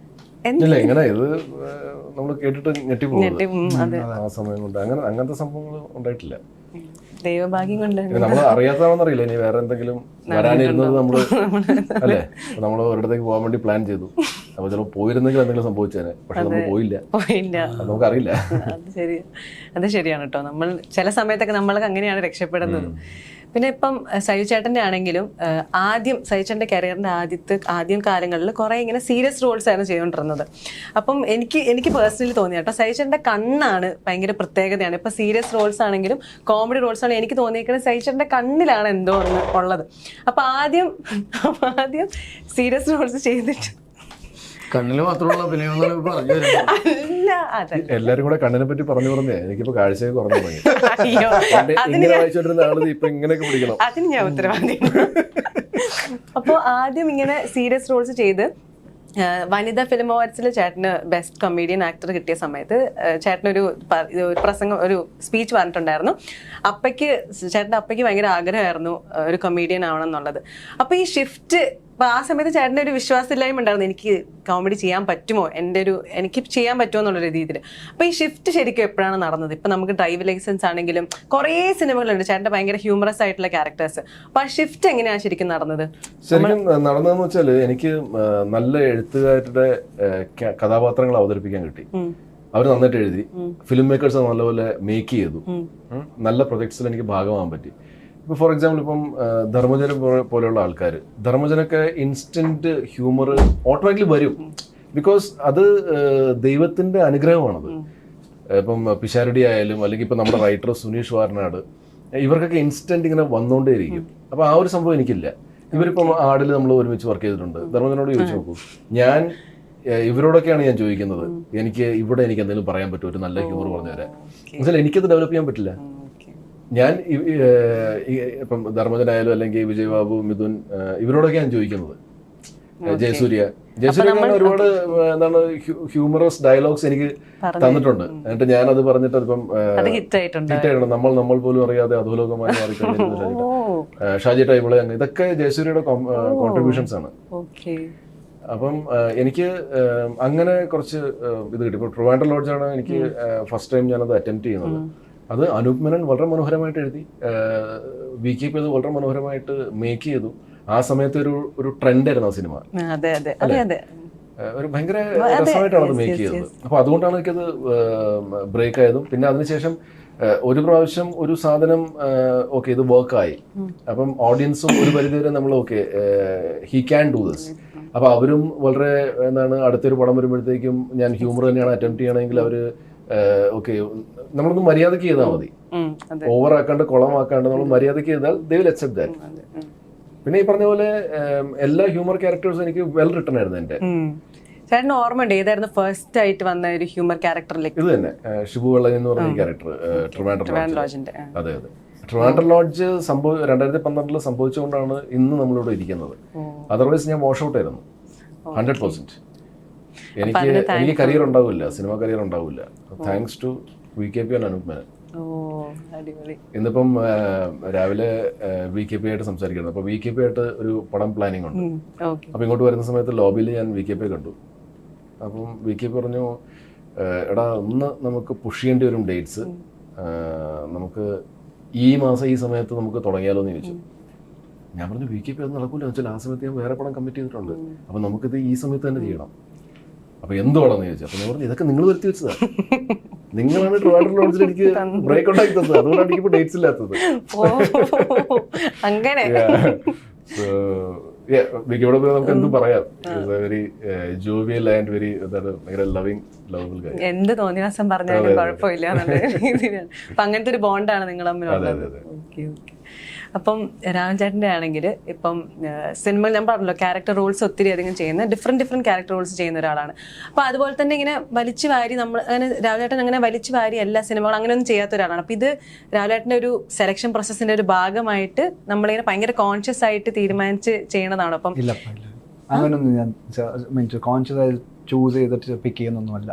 ഇല്ല, ഇങ്ങനെ ഇത് നമ്മൾ കേട്ടിട്ട് ഞെട്ടിപ്പോകും അതെ, ആ സമയം കൊണ്ട്. അങ്ങനത്തെ സംഭവങ്ങൾ ഉണ്ടായിട്ടില്ല. ദൈവഭാഗ്യം കൊണ്ട്. നമ്മൾ അറിയാത്തതാണെന്നറിയില്ല, ഇനി വേറെ എന്തെങ്കിലും വരാനിരുന്നത് നമ്മള് അല്ലേ, നമ്മൾ ഒരിടത്തേക്ക് പോകാൻ വേണ്ടി പ്ലാൻ ചെയ്തു. അപ്പൊ ചിലപ്പോൾ പോയിരുന്നെങ്കിൽ എന്തെങ്കിലും സംഭവിച്ചേനെ, പക്ഷെ നമ്മൾ പോയില്ല, നമുക്കറിയില്ല. അത് ശരിയാണ് കേട്ടോ. നമ്മൾ ചില സമയത്തൊക്കെ നമ്മൾക്ക് അങ്ങനെയാണ് രക്ഷപ്പെടുന്നത്. പിന്നെ ഇപ്പം സൈജു ചേട്ടൻ്റെ ആണെങ്കിലും ആദ്യം സൈജു ചേട്ടൻ്റെ കരിയറിൻ്റെ ആദ്യം കാലങ്ങളിൽ കുറേ ഇങ്ങനെ സീരിയസ് റോൾസ് ആയിരുന്നു ചെയ്തുകൊണ്ടിരുന്നത്. അപ്പം എനിക്ക് പേഴ്സണലി തോന്നി കേട്ടോ, സൈജു ചേട്ടൻ്റെ കണ്ണാണ് ഭയങ്കര പ്രത്യേകതയാണ്. ഇപ്പം സീരിയസ് റോൾസ് ആണെങ്കിലും കോമഡി റോൾസ് ആണെങ്കിലും എനിക്ക് തോന്നിയിരിക്കുന്നത് സൈജു ചേട്ടൻ്റെ കണ്ണിലാണ് എന്തോ ഒന്ന് ഉള്ളത്. അപ്പം ആദ്യം സീരിയസ് റോൾസ് ചെയ്തിട്ട് കണ്ണിൽ മാത്രമുള്ള അഭിനയം പറഞ്ഞു. അല്ല, അതല്ല, എല്ലാരും കൂടെ കണ്ണിനെ പറ്റി പറഞ്ഞേ എനിക്കിപ്പോ കാഴ്ചയൊക്കെ കുറഞ്ഞു തുടങ്ങി. ഇങ്ങനെ വായിച്ചോണ്ടിരുന്ന ആള് ഇപ്പൊ ഇങ്ങനെയൊക്കെ പിടിക്കണം. അതിന് ഞാൻ ഉത്തരവാദി. അപ്പോൾ ആദ്യം ഇങ്ങനെ സീരിയസ് റോൾസ് ചെയ്ത് വനിതാ ഫിലിം അവാർഡ്സിൽ ചേട്ടന് ബെസ്റ്റ് കൊമേഡിയൻ ആക്ടർ കിട്ടിയ സമയത്ത് ചേട്ടനൊരു ഒരു സ്പീച്ച് പറഞ്ഞിട്ടുണ്ടായിരുന്നു. ചേട്ടൻ്റെ അപ്പയ്ക്ക് ഭയങ്കര ആഗ്രഹമായിരുന്നു ഒരു കൊമേഡിയൻ ആവണം എന്നുള്ളത്. അപ്പോൾ ഈ ഷിഫ്റ്റ്, അപ്പോൾ ആ സമയത്ത് ചേട്ടൻ്റെ ഒരു വിശ്വാസമില്ലായ്മ ഉണ്ടായിരുന്നു, എനിക്ക് കോമഡി ചെയ്യാൻ പറ്റുമോ, എനിക്ക് ചെയ്യാൻ പറ്റുമോ എന്നുള്ളൊരു രീതിയിൽ. അപ്പോൾ ഈ ഷിഫ്റ്റ് ശരിക്കും എപ്പോഴാണ് നടന്നത്? ഇപ്പം നമുക്ക് ഡ്രൈവ് ലൈസൻസ് ആണെങ്കിലും കുറേ സിനിമകളുണ്ട് ചേട്ടൻ്റെ ഭയങ്കര ഹ്യൂമറസ് ആയിട്ടുള്ള ക്യാരക്ടേഴ്സ്. അപ്പോൾ ആ ഷിഫ്റ്റ് എങ്ങനെയാണ് ശരിക്കും നടന്നത്? ശരിക്കും നടന്നതെന്ന് വെച്ചാൽ എനിക്ക് നല്ല എഴുത്തുകാരുടെ കഥാപാത്രങ്ങൾ അവതരിപ്പിക്കാൻ കിട്ടി. അവർ നന്നായിട്ട് എഴുതി, ഫിലിം മേക്കേഴ്സ് നല്ലപോലെ മേക്ക് ചെയ്തു, നല്ല പ്രൊജക്ട്സിൽ എനിക്ക് ഭാഗമാകാൻ പറ്റി. ഇപ്പോൾ ഫോർ എക്സാമ്പിൾ ഇപ്പം ധർമ്മജന പോലെയുള്ള ആൾക്കാർ, ധർമ്മജനൊക്കെ ഇൻസ്റ്റന്റ് ഹ്യൂമർ ഓട്ടോമാറ്റിക്കലി വരും, ബിക്കോസ് അത് ദൈവത്തിന്റെ അനുഗ്രഹമാണത്. ഇപ്പം പിഷാരടി ആയാലും അല്ലെങ്കിൽ ഇപ്പം നമ്മുടെ റൈറ്റർ സുനീഷ് വാരനാട്, ഇവർക്കൊക്കെ ഇൻസ്റ്റന്റ് ഇങ്ങനെ വന്നുകൊണ്ടേയിരിക്കും. അപ്പോൾ ആ ഒരു സംഭവം എനിക്കില്ല. ഇവരിപ്പം ആടിൽ നമ്മൾ ഒരുമിച്ച് വർക്ക് ചെയ്തിട്ടുണ്ട്. ധർമ്മജനോട് ചോദിച്ചു നോക്കൂ, ഇവരോടൊക്കെയാണ് ഞാൻ ചോദിക്കുന്നത്, എനിക്ക് എന്തെങ്കിലും പറയാൻ പറ്റുമോ, ഒരു നല്ല ഹ്യൂമർ പറഞ്ഞു തരാം. എന്നുവെച്ചാൽ എനിക്കത് ഡെവലപ്പ് ചെയ്യാൻ പറ്റില്ല. ഞാൻ ഇപ്പം ധർമ്മജനായാലും അല്ലെങ്കിൽ വിജയ് ബാബു, മിഥുൻ, ഇവരോടൊക്കെ ഞാൻ ചോദിക്കുന്നത്. ജയസൂര്യ ഒരുപാട് എന്താണ് ഹ്യൂമറസ് ഡയലോഗ്സ് എനിക്ക് തന്നിട്ടുണ്ട്. എന്നിട്ട് ഞാനത് പറഞ്ഞിട്ട് ഇപ്പം ഹിറ്റായിട്ടുണ്ട്. നമ്മൾ പോലും അറിയാതെ അധോലോകമായി മാറിക്കഴിഞ്ഞു. ഷാജി ടൈബിള്, ഇതൊക്കെ ജയസൂര്യയുടെ കോൺട്രിബ്യൂഷൻസ് ആണ്. അപ്പം എനിക്ക് അങ്ങനെ കുറച്ച് ഇത് കിട്ടി. ഇപ്പോൾ ട്രിവാൻഡ്രം ലോഡ്ജാണ് എനിക്ക് ഫസ്റ്റ് ടൈം ഞാനത് അറ്റംപ്റ്റ് ചെയ്യുന്നത്. അത് അനൂപ് മേനോൻ വളരെ മനോഹരമായിട്ട് എഴുതി, VKP അത് വളരെ മനോഹരമായിട്ട് മേക്ക് ചെയ്തു. ആ സമയത്ത് ഒരു ട്രെൻഡായിരുന്നു ആ സിനിമ, ഒരു ഭയങ്കര രസമായിട്ടാണ് അത് മേക്ക് ചെയ്തത്. അപ്പോൾ അതുകൊണ്ടാണ് എനിക്കത് ബ്രേക്ക് ആയതും. പിന്നെ അതിനുശേഷം ഒരു പ്രാവശ്യം ഒരു സാധനം ഓക്കെ ഇത് വർക്കായി, അപ്പം ഓഡിയൻസും ഒരു പരിധിവരെ നമ്മൾ okay he can do this. അപ്പോൾ അവരും വളരെ അടുത്തൊരു പടം വരുമ്പോഴത്തേക്കും ഞാൻ ഹ്യൂമർ തന്നെയാണ് അറ്റംപ്റ്റ് ചെയ്യണമെങ്കിൽ അവർ ഓക്കെ നമ്മളൊന്ന് മര്യാദക്ക് ചെയ്താൽ മതി, ഓവർ ആക്കാണ്ട് കുളമാക്കാണ്ട് നമ്മൾ മര്യാദക്ക് ചെയ്താൽ ദേ വിൽ അക്സെപ്റ്റ് ദാറ്റ്. പിന്നെ ഈ പറഞ്ഞ പോലെ എല്ലാ ഹ്യൂമർ ക്യാരക്ടേഴ്സും എനിക്ക് വെൽ റിട്ടൺ ആയിരുന്നു. എന്റെ ചേട്ടന് ഓർമ്മയുണ്ട് ഏതായിരുന്നു ഫസ്റ്റ് ആയിട്ട് വന്ന ഒരു ഹ്യൂമർ ക്യാരക്ടറിലേക്ക്? ഇത് തന്നെ ഷിബു വെള്ളൻ എന്ന് പറഞ്ഞ ക്യാരക്ടർ, ട്രിവാൻഡ്രം ലോഡ്ജിന്റെ. അതെ, ട്രിവാൻഡ്രം ലോഡ്ജ് 2012 സംഭവിച്ചുകൊണ്ടാണ് ഇന്ന് നമ്മളിവിടെ ഇരിക്കുന്നത്. അതർവൈസ് ഞാൻ വാഷ് ഔട്ട് ആയിരുന്നു 100%. എനിക്ക് കരിയർ ഉണ്ടാവില്ല, സിനിമ കരിയർ ഉണ്ടാവില്ല. Thanks to VKP and Anoop Menon. ഇന്നിപ്പം രാവിലെ VKP ആയിട്ട് സംസാരിക്കുന്നത്. അപ്പോൾ VKP ആയിട്ട് ഒരു പടം പ്ലാനിങ് ഉണ്ട്. അപ്പം ഇങ്ങോട്ട് വരുന്ന സമയത്ത് ലോബിയിൽ ഞാൻ VKP കണ്ടു. അപ്പം VKP പറഞ്ഞു, എടാ ഒന്ന് നമുക്ക് പുഷ് ചെയ്യേണ്ടി വരും ഡേറ്റ്സ്, നമുക്ക് ഈ മാസം ഈ സമയത്ത് നമുക്ക് തുടങ്ങിയാലോ എന്ന് ചോദിച്ചു. ഞാൻ പറഞ്ഞു VKP അത് നടക്കൂല, എന്ന് വെച്ചാൽ ആ സമയത്ത് ഞാൻ വേറെ പടം കമ്മിറ്റ് ചെയ്തിട്ടുണ്ട്, അപ്പം നമുക്കിത് ഈ സമയത്ത് തന്നെ ചെയ്യണം. അപ്പോൾ എന്തുവാണെന്ന് ചോദിച്ചു. അപ്പോൾ ഞാൻ പറഞ്ഞു, ഇതൊക്കെ നിങ്ങൾ വരുത്തി വെച്ചതാണ്, നിങ്ങളാണ് ട്രിവാൻഡ്രം ലോഡ്ജിൽ എനിക്ക് ബ്രേക്ക് ഉണ്ടാക്കി തന്നത്, അതുകൊണ്ടാണ് എനിക്കിപ്പോൾ ഡേറ്റ്സ് ഇല്ലാത്തത്. അങ്ങനെ ഇവിടെ നമുക്ക് എന്തും പറയാം. വെരി ജോവിയൽ ആൻഡ് വെരി ഭയങ്കര ലവബിൾ ഗായ്. എന്ത് തോന്നിയാസം പറഞ്ഞാലും കുഴപ്പമില്ല. അപ്പൊ അങ്ങനത്തെ ഒരു ബോണ്ടാണ് നിങ്ങൾ തമ്മിലുള്ളത്. അപ്പം രാമചേട്ടൻ്റെ ആണെങ്കിൽ ഇപ്പം സിനിമ ഞാൻ പറഞ്ഞല്ലോ ക്യാരക്ടർ റോൾസ് ഒത്തിരി അധികം ചെയ്യുന്ന ഡിഫറെൻറ്റ് ക്യാരക്ടർ റോൾസ് ചെയ്യുന്ന ഒരാളാണ്. അപ്പോൾ അതുപോലെ തന്നെ ഇങ്ങനെ വലിച്ചു വാരി നമ്മൾ അങ്ങനെ രാമചേട്ടൻ അങ്ങനെ വലിച്ചു വാരി എല്ലാ സിനിമകളും അങ്ങനെയൊന്നും ചെയ്യാത്ത ഒരാളാണ്. അപ്പോൾ ഇത് രാമചേട്ടൻ്റെ ഒരു സെലക്ഷൻ പ്രോസസ്സിൻ്റെ ഒരു ഭാഗമായിട്ട് നമ്മളിങ്ങനെ ഭയങ്കര കോൺഷ്യസ് ആയിട്ട് തീരുമാനിച്ച് ചെയ്യണതാണ്. അപ്പം അങ്ങനെയൊന്നും ഞാൻ കോൺഷ്യസ് ആയി ചൂസ് ചെയ്തിട്ട് പിക്ക് ചെയ്യുന്നൊന്നുമല്ല.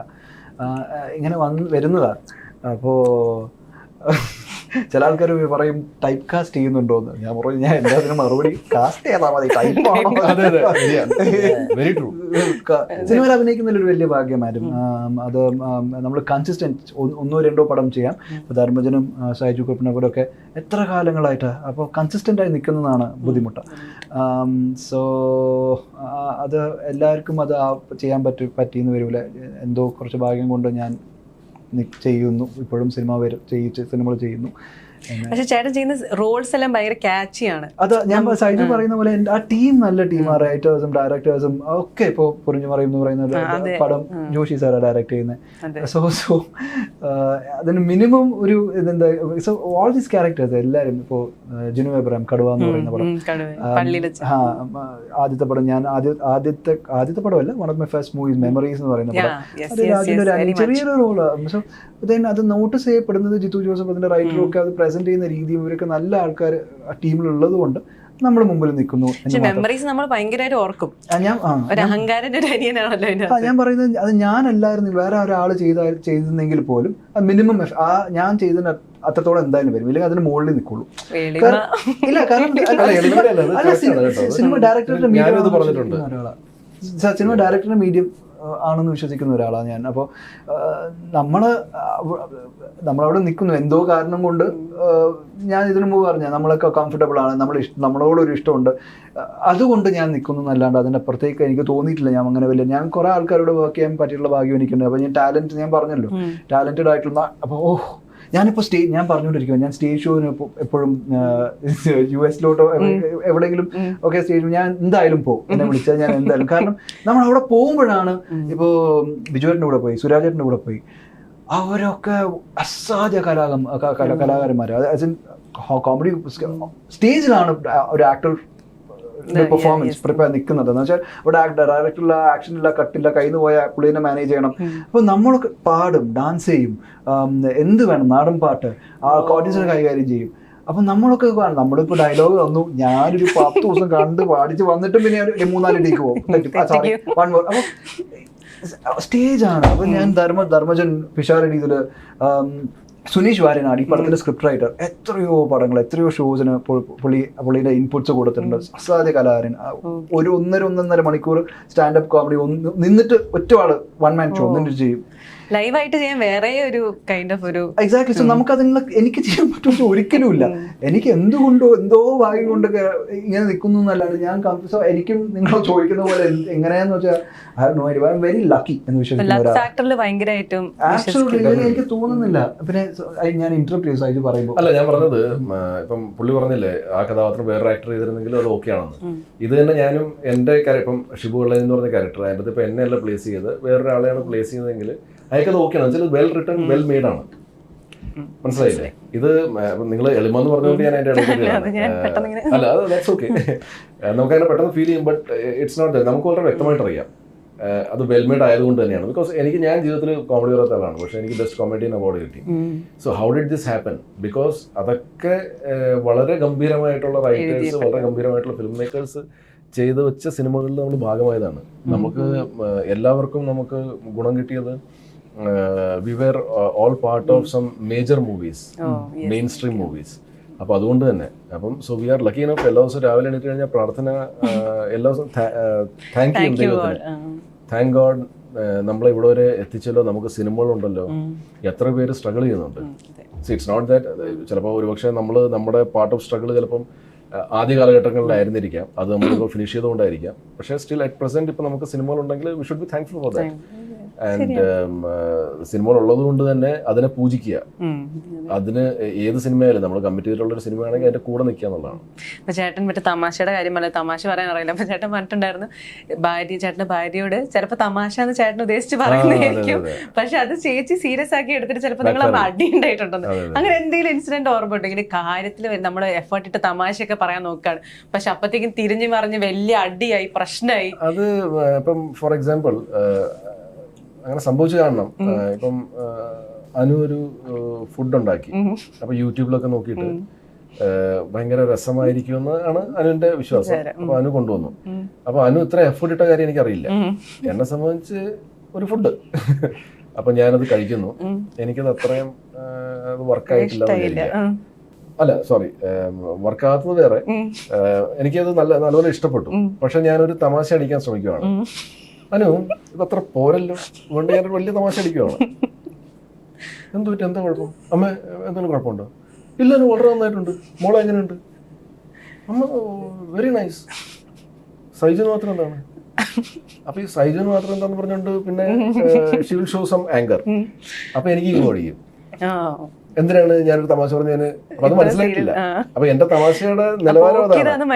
ഇങ്ങനെ വരുന്നതാണ്. അപ്പോൾ ചില ആൾക്കാർ പറയും ടൈപ്പ് കാസ്റ്റ് ചെയ്യുന്നുണ്ടോന്ന്. ഞാൻ പറയും ഞാൻ എല്ലാത്തിനും മറുപടി കാസ്റ്റ് ചെയ്താൽ മതി, ടൈപ്പ് ആണോ. സിനിമയിൽ അഭിനയിക്കുന്നതിലൊരു വലിയ ഭാഗ്യമായിരുന്നു. അത് നമ്മൾ കൺസിസ്റ്റൻറ്റ് 1-2 പടം ചെയ്യാം. ഇപ്പോൾ ധർമ്മജനും ഷൈജു കൃഷ്ണനും ഒക്കെ എത്ര കാലങ്ങളായിട്ട് അപ്പോൾ കൺസിസ്റ്റൻ്റായി നിൽക്കുന്നതാണ് ബുദ്ധിമുട്ട്. സോ അത് എല്ലാവർക്കും അത് ചെയ്യാൻ പറ്റിയെന്ന് വരില്ല. എന്തോ കുറച്ച് ഭാഗ്യം കൊണ്ട് ഞാൻ ചെയ്യുന്നു, ഇപ്പോഴും സിനിമകൾ ചെയ്യുന്നു. പക്ഷെ ചേട്ടൻ ചെയ്യുന്ന റോൾസ് എല്ലാം ഭയങ്കര ക്യാച്ചിയാണ്. അത് ഞാൻ സൈജു പറയുന്ന പോലെ ആ ടീം നല്ല ടീമാണ്. റൈറ്റേഴ്സും ഡയറക്ടേഴ്സും ഒക്കെ. ഇപ്പോൾ പുറിഞ്ഞു പറയുന്ന പടം ജോഷി സാറാ ഡയറക്ട് ചെയ്യുന്നത്. സോ അതിന് മിനിമം ഒരു ഇതെന്താ, സോ ഓൾ ദീസ് ക്യാരക്ടേഴ്സ് എല്ലാവരും ഇപ്പോൾ ജിനു എബ്രഹാം കടുവ എന്ന് പറയുന്ന പടം, ആദ്യത്തെ പടം ഞാൻ ആദ്യത്തെ പടമല്ല, one of my first movies memories എന്ന് പറയുന്ന പടം. അത് രാജുവിന്റെ ഒരു ചെറിയൊരു റോളാണ്. സോ അത് നോട്ടീസ് ചെയ്യപ്പെടുന്നത് ജിത്തു ജോസഫ് അതിന്റെ റൈറ്ററും ഒക്കെ അത് പ്രസന്റ് ചെയ്യുന്ന രീതിയും ഇവരൊക്കെ നല്ല ആൾക്കാർ ആ ടീമിലുള്ളത് കൊണ്ട് നമ്മുടെ മുമ്പിൽ നിൽക്കുന്നു. മെമ്മറീസ് നമ്മൾ ഭയങ്കരമായിട്ട് ഓർക്കും. ഞാൻ പറയുന്നത് അത് ഞാനല്ലായിരുന്നു, വേറെ ഒരാൾ ചെയ്തിരുന്നെങ്കിൽ പോലും മിനിമം ഞാൻ ചെയ്തതിന് അത്രത്തോളം എന്തായാലും വരും, ഇല്ലെങ്കിൽ അതിന് മുകളിൽ നിൽക്കുള്ളൂ. ഇല്ല, കാരണം സിനിമ ഡയറക്ടറുടെ മീഡിയം ആണെന്ന് വിശ്വസിക്കുന്ന ഒരാളാണ് ഞാൻ. അപ്പോൾ നമ്മളവിടെ നിൽക്കുന്നു എന്തോ കാരണം കൊണ്ട്. ഞാൻ ഇതിനു മുമ്പ് പറഞ്ഞ നമ്മളൊക്കെ കംഫർട്ടബിൾ ആണ്, നമ്മളോടൊരു ഇഷ്ടമുണ്ട്, അതുകൊണ്ട് ഞാൻ നിൽക്കുന്നു എന്നല്ലാണ്ട് അതിൻ്റെ അപ്പുറത്തേക്ക് എനിക്ക് തോന്നിയിട്ടില്ല. ഞാൻ അങ്ങനെ വലിയ ഞാൻ കുറേ ആൾക്കാരോട് വർക്ക് ചെയ്യാൻ പറ്റിയിട്ടുള്ള ഭാഗ്യം എനിക്കുണ്ട്. അപ്പോൾ ഞാൻ പറഞ്ഞല്ലോ ടാലൻറ്റഡ് ആയിട്ടുള്ള. അപ്പോൾ ഞാനിപ്പോൾ ഞാൻ പറഞ്ഞുകൊണ്ടിരിക്കുക, ഞാൻ സ്റ്റേജ് ഷോന് എപ്പോഴും US-ലോട്ടോ എവിടെയെങ്കിലും ഒക്കെ സ്റ്റേജ് ഞാൻ എന്തായാലും പോകും. എന്നെ വിളിച്ചാൽ ഞാൻ എന്തായാലും, കാരണം നമ്മൾ അവിടെ പോകുമ്പോഴാണ്. ഇപ്പോൾ ബിജുവേട്ടൻ്റെ കൂടെ പോയി, സുരാജേട്ടൻ്റെ കൂടെ പോയി, അവരൊക്കെ അസാധ്യ കലാകാരന്മാർ. കോമഡി സ്റ്റേജിലാണ് ഒരു ആക്ടർ പെർഫോമൻസ് പ്രിപ്പയർ നിൽക്കുന്നത് എന്ന് വെച്ചാൽ ഇവിടെ ഡയറക്റ്റുള്ള ആക്ഷനില്ല, കട്ടില്ല, കയ്യിൽ നിന്ന് പോയ പുള്ളിനെ മാനേജ് ചെയ്യണം. അപ്പോൾ നമ്മളൊക്കെ പാടും, ഡാൻസ് ചെയ്യും, എന്ത് വേണം, നാടൻ പാട്ട് ആ ഓഡിയൻസിനെ കൈകാര്യം ചെയ്യും. അപ്പം നമ്മളൊക്കെ കാണും, നമ്മളിപ്പോൾ ഡയലോഗ് തന്നു, ഞാനൊരു 10 ദിവസം കണ്ട് പാടിച്ച് വന്നിട്ടും പിന്നെ 3-4 ഡേക്ക് പോകും. അപ്പോൾ സ്റ്റേജാണ്. അപ്പം ഞാൻ ധർമ്മജൻ പിഷാരടി ഇതിൽ സുനീഷ് വാര്യനാണ് ഈ പടത്തിന്റെ സ്ക്രിപ്റ്റ് റൈറ്റർ. എത്രയോ പടങ്ങൾ, എത്രയോ ഷോസിന് പുള്ളിയുടെ ഇൻപുട്സ് കൊടുത്തിട്ടുണ്ട്. അസാധ്യ കലാകാരൻ. ഒരു 1.5 മണിക്കൂർ സ്റ്റാൻഡപ്പ് കോമഡി നിന്നിട്ട് ഒറ്റയാള് വൺ മാൻ ഷോ നിന്നിട്ട് ചെയ്യും. ലൈവായിട്ട് ചെയ്യാൻ വേറെ ഒരു കൈൻഡ് ഓഫ് ഒരു എക്സാക്ട്ലി. സോ നമുക്ക് അതിനുള്ള എനിക്ക് ചെയ്യാൻ പറ്റുമെന്ന് ഒരിക്കലും ഇല്ല. എനിക്ക് എന്തുകൊണ്ടോ എന്തോ ഭാഗ്യം കൊണ്ടൊക്കെ ഇങ്ങനെ നിൽക്കുന്നു എന്നല്ലാണ്ട് ഞാൻ എനിക്കും നിങ്ങൾ ചോദിക്കുന്ന പോലെ എങ്ങനെയാന്ന് വെച്ചാൽ I have no idea. I am very lucky എന്ന് വിശ്വസിക്കുന്നു. എനിക്ക് തോന്നുന്നില്ല. പിന്നെ ഞാൻ ഇന്റർപ്റ്റ് ചെയ്തു സൈജു പറയുമ്പോൾ. അല്ല, ഞാൻ പറഞ്ഞത് ഇപ്പം പുള്ളി പറഞ്ഞില്ലേ ആ കഥാപാത്രം വേറെ ആക്ടർ ചെയ്തിരുന്നെങ്കിലും അത് ഓക്കെ ആണെന്ന്. ഇത് തന്നെ ഞാനും എൻ്റെ ഇപ്പം ഷിബു വെള്ളൻ എന്ന് പറഞ്ഞ ക്യാരക്ടർ അതിൻ്റെ ഇപ്പം എന്നെയല്ല പ്ലേസ് ചെയ്ത് വേറൊരാളെയാണ് പ്ലേസ് ചെയ്തതെങ്കിൽ അയാൾക്കത് ഓക്കെയാണ്. വെച്ചാൽ വെൽ റിട്ടൺ, വെൽ മെയ്ഡ് ആണ്. മനസ്സിലായില്ലേ? ഇത് നിങ്ങൾ എളിമെന്ന് പറഞ്ഞുകൊണ്ട് ഞാൻ അതിന്റെ ഇടയ്ക്ക് അല്ല, അത് ദാറ്റ്സ് ഓക്കെ. നമുക്കതിനെ പെട്ടെന്ന് ഫീൽ ചെയ്യും. But it's not that. നമുക്ക് വളരെ വ്യക്തമായിട്ട് അറിയാം അത് വെൽമെയ്ഡ് ആയതുകൊണ്ട് തന്നെയാണ്. ബിക്കോസ് ഞാൻ ജീവിതത്തിൽ കോമഡി പറയാത്ത ആളാണ്, പക്ഷേ എനിക്ക് ബെസ്റ്റ് കോമഡിയൻ അവാർഡ് കിട്ടി. So how did this happen? Because അതൊക്കെ വളരെ ഗംഭീരമായിട്ടുള്ള റൈറ്റേഴ്സ്, വളരെ ഗംഭീരമായിട്ടുള്ള ഫിലിം മേക്കേഴ്സ് ചെയ്ത് വെച്ച സിനിമകളിൽ നമ്മൾ ഭാഗമായതാണ്. നമുക്ക് എല്ലാവർക്കും നമുക്ക് ഗുണം കിട്ടിയത് we were all part of some major movies, mainstream movies. അപ്പോൾ അതുകൊണ്ട് തന്നെ so we are lucky enough. എല്ലാ ദിവസവും രാവിലെ എണീറ്റ് കഴിഞ്ഞാൽ പ്രാർത്ഥന, എല്ലാ ദിവസവും താങ്ക് യു ദൈവത്തിന്, താങ്ക് ഗോഡ് നമ്മളെ ഇവിടെ വരെ എത്തിച്ചല്ലോ. നമുക്ക് സിനിമകളുണ്ടല്ലോ, എത്ര പേര് സ്ട്രഗിൾ ചെയ്യുന്നുണ്ട്. ഇറ്റ്സ് നോട്ട് ദാറ്റ് ചിലപ്പോൾ ഒരുപക്ഷെ നമ്മൾ നമ്മുടെ പാർട്ട് ഓഫ് സ്ട്രഗിൾ ചിലപ്പം ആദ്യ കാലഘട്ടങ്ങളിലായിരുന്നിരിക്കാം, അത് നമ്മളിപ്പോൾ ഫിനിഷ് ചെയ്തുകൊണ്ടായിരിക്കാം. പക്ഷേ സ്റ്റിൽ അറ്റ് പ്രസന്റ് ഇപ്പോൾ നമുക്ക് സിനിമകളുണ്ടെങ്കിൽ we should be thankful for that. And സിനിമകൾ ഉള്ളത് കൊണ്ട് തന്നെ അതിനെ പൂജിക്കുക. അതിന് ഏത് സിനിമയായാലും നമ്മൾ കമ്മിറ്റ് ചെയ്തിട്ടുള്ള ഒരു സിനിമയാണെങ്കിൽ അതിന്റെ കൂടെ നിൽക്കുക എന്നുള്ളതാണ്. അപ്പൊ ചേട്ടൻ മറ്റേ തമാശയുടെ കാര്യം പറഞ്ഞത്, തമാശ പറയാൻ അറിയില്ല. അപ്പൊ ചേട്ടൻ പറഞ്ഞിട്ടുണ്ടായിരുന്നു ചേട്ടന്റെ ഭാര്യയോട് ചിലപ്പോൾ തമാശ എന്ന് ചേട്ടൻ ഉദ്ദേശിച്ച് പറയുന്നതായിരിക്കും, പക്ഷെ അത് ചേച്ചി സീരിയസ് ആക്കി എടുത്തിട്ട് ചിലപ്പോൾ നിങ്ങൾ അടി ഉണ്ടായിട്ടുണ്ടെന്ന്. അങ്ങനെ എന്തെങ്കിലും ഇൻസിഡന്റ് ഓർമ്മ ഉണ്ടോ? ഇങ്ങനെ കാര്യത്തിൽ നമ്മൾ എഫേർട്ട് ഇട്ട് തമാശയൊക്കെ പറയാൻ നോക്കുകയാണ്, പക്ഷെ അപ്പത്തേക്കും തിരിഞ്ഞു മറിഞ്ഞ് വലിയ അടിയായി, പ്രശ്നമായി? അത് ഇപ്പം ഫോർ എക്സാമ്പിൾ അങ്ങനെ സംഭവിച്ചു കാണണം. ഇപ്പം അനു ഒരു ഫുഡ് ഉണ്ടാക്കി, അപ്പൊ യൂട്യൂബിലൊക്കെ നോക്കിയിട്ട് ഭയങ്കര രസമായിരിക്കുമെന്ന് ആണ് അനുവിന്റെ വിശ്വാസം. അപ്പൊ അനു കൊണ്ടുവന്നു. അപ്പൊ അനു ഇത്ര എഫേർട്ട് ഇട്ട കാര്യം എനിക്കറിയില്ല. എന്നെ സംബന്ധിച്ച് ഒരു ഫുഡ് അപ്പൊ ഞാനത് കഴിക്കുന്നു. എനിക്കത് അത്രയും അത് വർക്കായിട്ടില്ല. അല്ല സോറി, വർക്കാത്തത് വേറെ. എനിക്കത് നല്ലപോലെ ഇഷ്ടപ്പെട്ടു. പക്ഷെ ഞാനൊരു തമാശ അടിക്കാൻ ശ്രമിക്കുകയാണ്. അനു ഇതത്ര പോരല്ലോ, അതുകൊണ്ട് ഞാനൊരു വലിയ തമാശ അടിക്കുകയാണ്. എന്താ കുഴപ്പം അമ്മ? എന്തെങ്കിലും കുഴപ്പമുണ്ടോ? ഇല്ല, വളരെ നന്നായിട്ടുണ്ട്. മോളെ എങ്ങനെയുണ്ട്? അമ്മ വെരി നൈസ്. സൈജന് മാത്രം എന്താണ്? അപ്പൊ ഈ സൈജന് മാത്രം എന്താന്ന് പറഞ്ഞോണ്ട് പിന്നെ she will show some anchor. അപ്പൊ എനിക്ക് ഈ ഓടിക്കും. എന്തിനാണ് ഞാനൊരു തമാശ പറഞ്ഞതിന്? അപ്പൊ അത് മനസ്സിലായിട്ടില്ല. അപ്പൊ എന്റെ തമാശയുടെ നിലവാരം അതാണ്.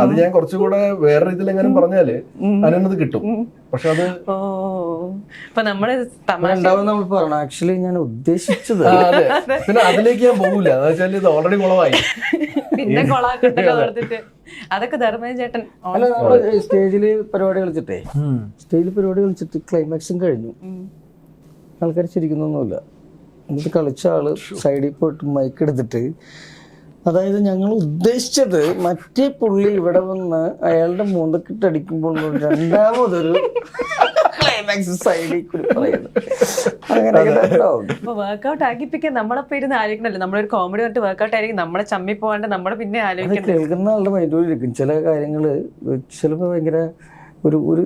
അത് ഞാൻ കുറച്ചുകൂടെ വേറെ രീതിയിൽ എങ്ങനെ പറഞ്ഞാല് അതിനത് കിട്ടും. പക്ഷെ അത് നമ്മൾ പറഞ്ഞു ആക്ച്വലി ഞാൻ ഉദ്ദേശിച്ചത്. അതെ, പിന്നെ അതിലേക്ക് ഞാൻ പോകില്ല. എന്ന് വെച്ചാൽ ഇത് ഓൾറെഡി കുളമായി. അതൊക്കെ ധർമ്മജൻ ചേട്ടൻ അല്ല, നമ്മള് സ്റ്റേജില് പരിപാടി കളിച്ചിട്ട് ക്ലൈമാക്സും കഴിഞ്ഞു. ആൾക്കാർ ചിരിക്കുന്നൊന്നുമില്ല. എന്നിട്ട് കളിച്ച ആള് സൈഡിൽ പോയിട്ട് മൈക്ക് എടുത്തിട്ട്, അതായത് ഞങ്ങൾ ഉദ്ദേശിച്ചത് മറ്റേ പുള്ളി ഇവിടെ വന്ന് അയാളുടെ മൂന്നക്കിട്ടടിക്കുമ്പോൾ രണ്ടാമതൊരു ക്ലൈമാക്സ് സൈഡിൽ കൂടി പറയുന്നു. അങ്ങനെ വർക്ക്ഔട്ട് ആക്കിപ്പിക്കാൻ നമ്മളപ്പോ ഇരുന്ന് ആലോചിക്കണല്ലോ. നമ്മളൊരു കോമഡി പറഞ്ഞിട്ട് വർക്ക്ഔട്ട് ആയിരിക്കും, നമ്മളെ ചമ്മി പോകാണ്ട് നമ്മളെ പിന്നെ ആലോചിക്കണം. കേൾക്കുന്ന ആളുടെ മൈൻഡോട് ഇരിക്കും. ചില കാര്യങ്ങള് ചിലപ്പോൾ ഭയങ്കര ഒരു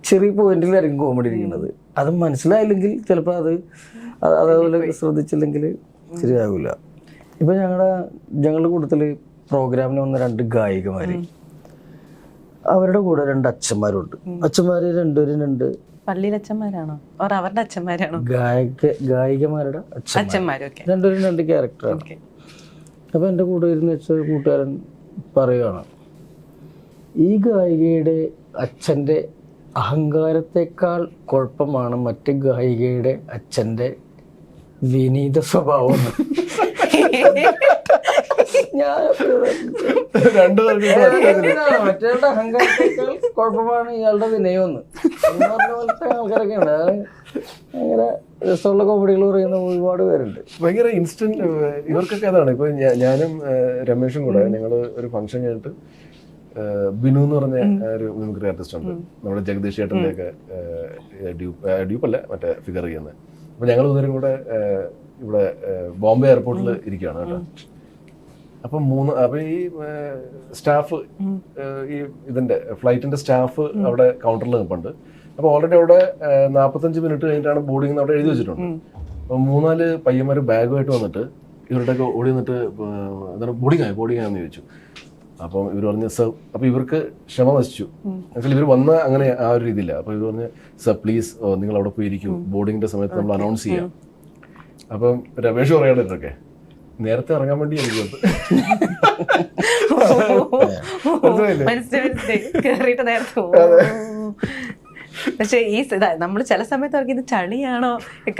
ചെറിയ പോയിന്റിലായിരിക്കും കോമഡി ഇരിക്കുന്നത്. അത് മനസ്സിലായില്ലെങ്കിൽ ചിലപ്പോൾ അതേപോലെ ശ്രദ്ധിച്ചില്ലെങ്കിൽ ശരിയാവില്ല. ഇപ്പൊ ഞങ്ങളുടെ കൂട്ടത്തില് പ്രോഗ്രാമിന് വന്ന 2 ഗായികമാര്, അവരുടെ കൂടെ 2 അച്ഛന്മാരുണ്ട്. അച്ഛന്മാര് രണ്ടുപേരും 2 പള്ളിയിലച്ഛന്മാരാണോ അവരുടെ അച്ഛന്മാരാണോ? ഗായികമാരുടെ അച്ഛന്മാര് രണ്ടുപേരും 2 ക്യാരക്ടറാണ്. അപ്പൊ എൻ്റെ കൂടെ ഇരുന്ന് വെച്ച കൂട്ടുകാരൻ പറയുകയാണ്, ഈ ഗായികയുടെ അച്ഛൻ്റെ അഹങ്കാരത്തെക്കാൾ കുഴപ്പമാണ് മറ്റ് ഗായികയുടെ അച്ഛൻ്റെ വിനീത സ്വഭാവം. മറ്റേ അഹങ്കാരത്തെക്കാൾ കുഴപ്പമാണ് ഇയാളുടെ വിനയമെന്ന് പറഞ്ഞ പോലത്തെ ആൾക്കാരൊക്കെ ഉണ്ട്. ഭയങ്കര രസമുള്ള കോമഡികൾ പറയുന്ന ഒരുപാട് പേരുണ്ട്. ഭയങ്കര ഇൻസ്റ്റന്റ്. ഇവർക്കൊക്കെ അതാണ്. ഇപ്പൊ ഞാനും രമേഷും കൂടെ ഞങ്ങള് ഒരു ഫംഗ്ഷൻ കഴിഞ്ഞിട്ട് ബിനു എന്ന് പറഞ്ഞ ഒരു മിമിക്രി ആർട്ടിസ്റ്റ് ഉണ്ട്, നമ്മുടെ ജഗദീഷ് ചേട്ടൻ്റെ ഒക്കെ ഡ്യൂപ്പല്ല മറ്റേ ഫിഗർ ചെയ്യുന്നത്. അപ്പൊ ഞങ്ങൾ മൂന്നേരും കൂടെ ഇവിടെ ബോംബെ എയർപോർട്ടിൽ ഇരിക്കുകയാണ് കേട്ടോ. അപ്പൊ ഈ സ്റ്റാഫ്, ഈ ഇതിന്റെ ഫ്ലൈറ്റിന്റെ സ്റ്റാഫ് അവിടെ കൗണ്ടറിൽ നിൽപ്പുണ്ട്. അപ്പൊ ഓൾറെഡി അവിടെ 45 മിനിറ്റ് കഴിഞ്ഞിട്ടാണ് ബോർഡിംഗ് അവിടെ എഴുതി വെച്ചിട്ടുണ്ട്. അപ്പൊ 3-4 പയ്യന്മാർ ബാഗുമായിട്ട് വന്നിട്ട് ഇവരുടെയൊക്കെ ഓടി വന്നിട്ട് എന്താണ് ബോർഡിംഗ് ചോദിച്ചു. അപ്പം ഇവർ പറഞ്ഞ് സർ, അപ്പൊ ഇവർക്ക് ക്ഷമ നശിച്ചു. ആക്ച്വലി ഇവർ വന്ന അങ്ങനെ ആ ഒരു രീതിയില്ല. അപ്പൊ ഇവർ പറഞ്ഞ് സർ പ്ലീസ് നിങ്ങൾ അവിടെ പോയി ഇരിക്കും, ബോർഡിങ്ങിന്റെ സമയത്ത് നമ്മൾ അനൗൺസ് ചെയ്യാം. അപ്പം രമേഷ് പറയാണ്ടിട്ടൊക്കെ നേരത്തെ ഇറങ്ങാൻ വേണ്ടി എനിക്ക് പക്ഷെ ഈ നമ്മള് ചില സമയത്ത് അവർക്ക് ഇത് ചളിയാണോ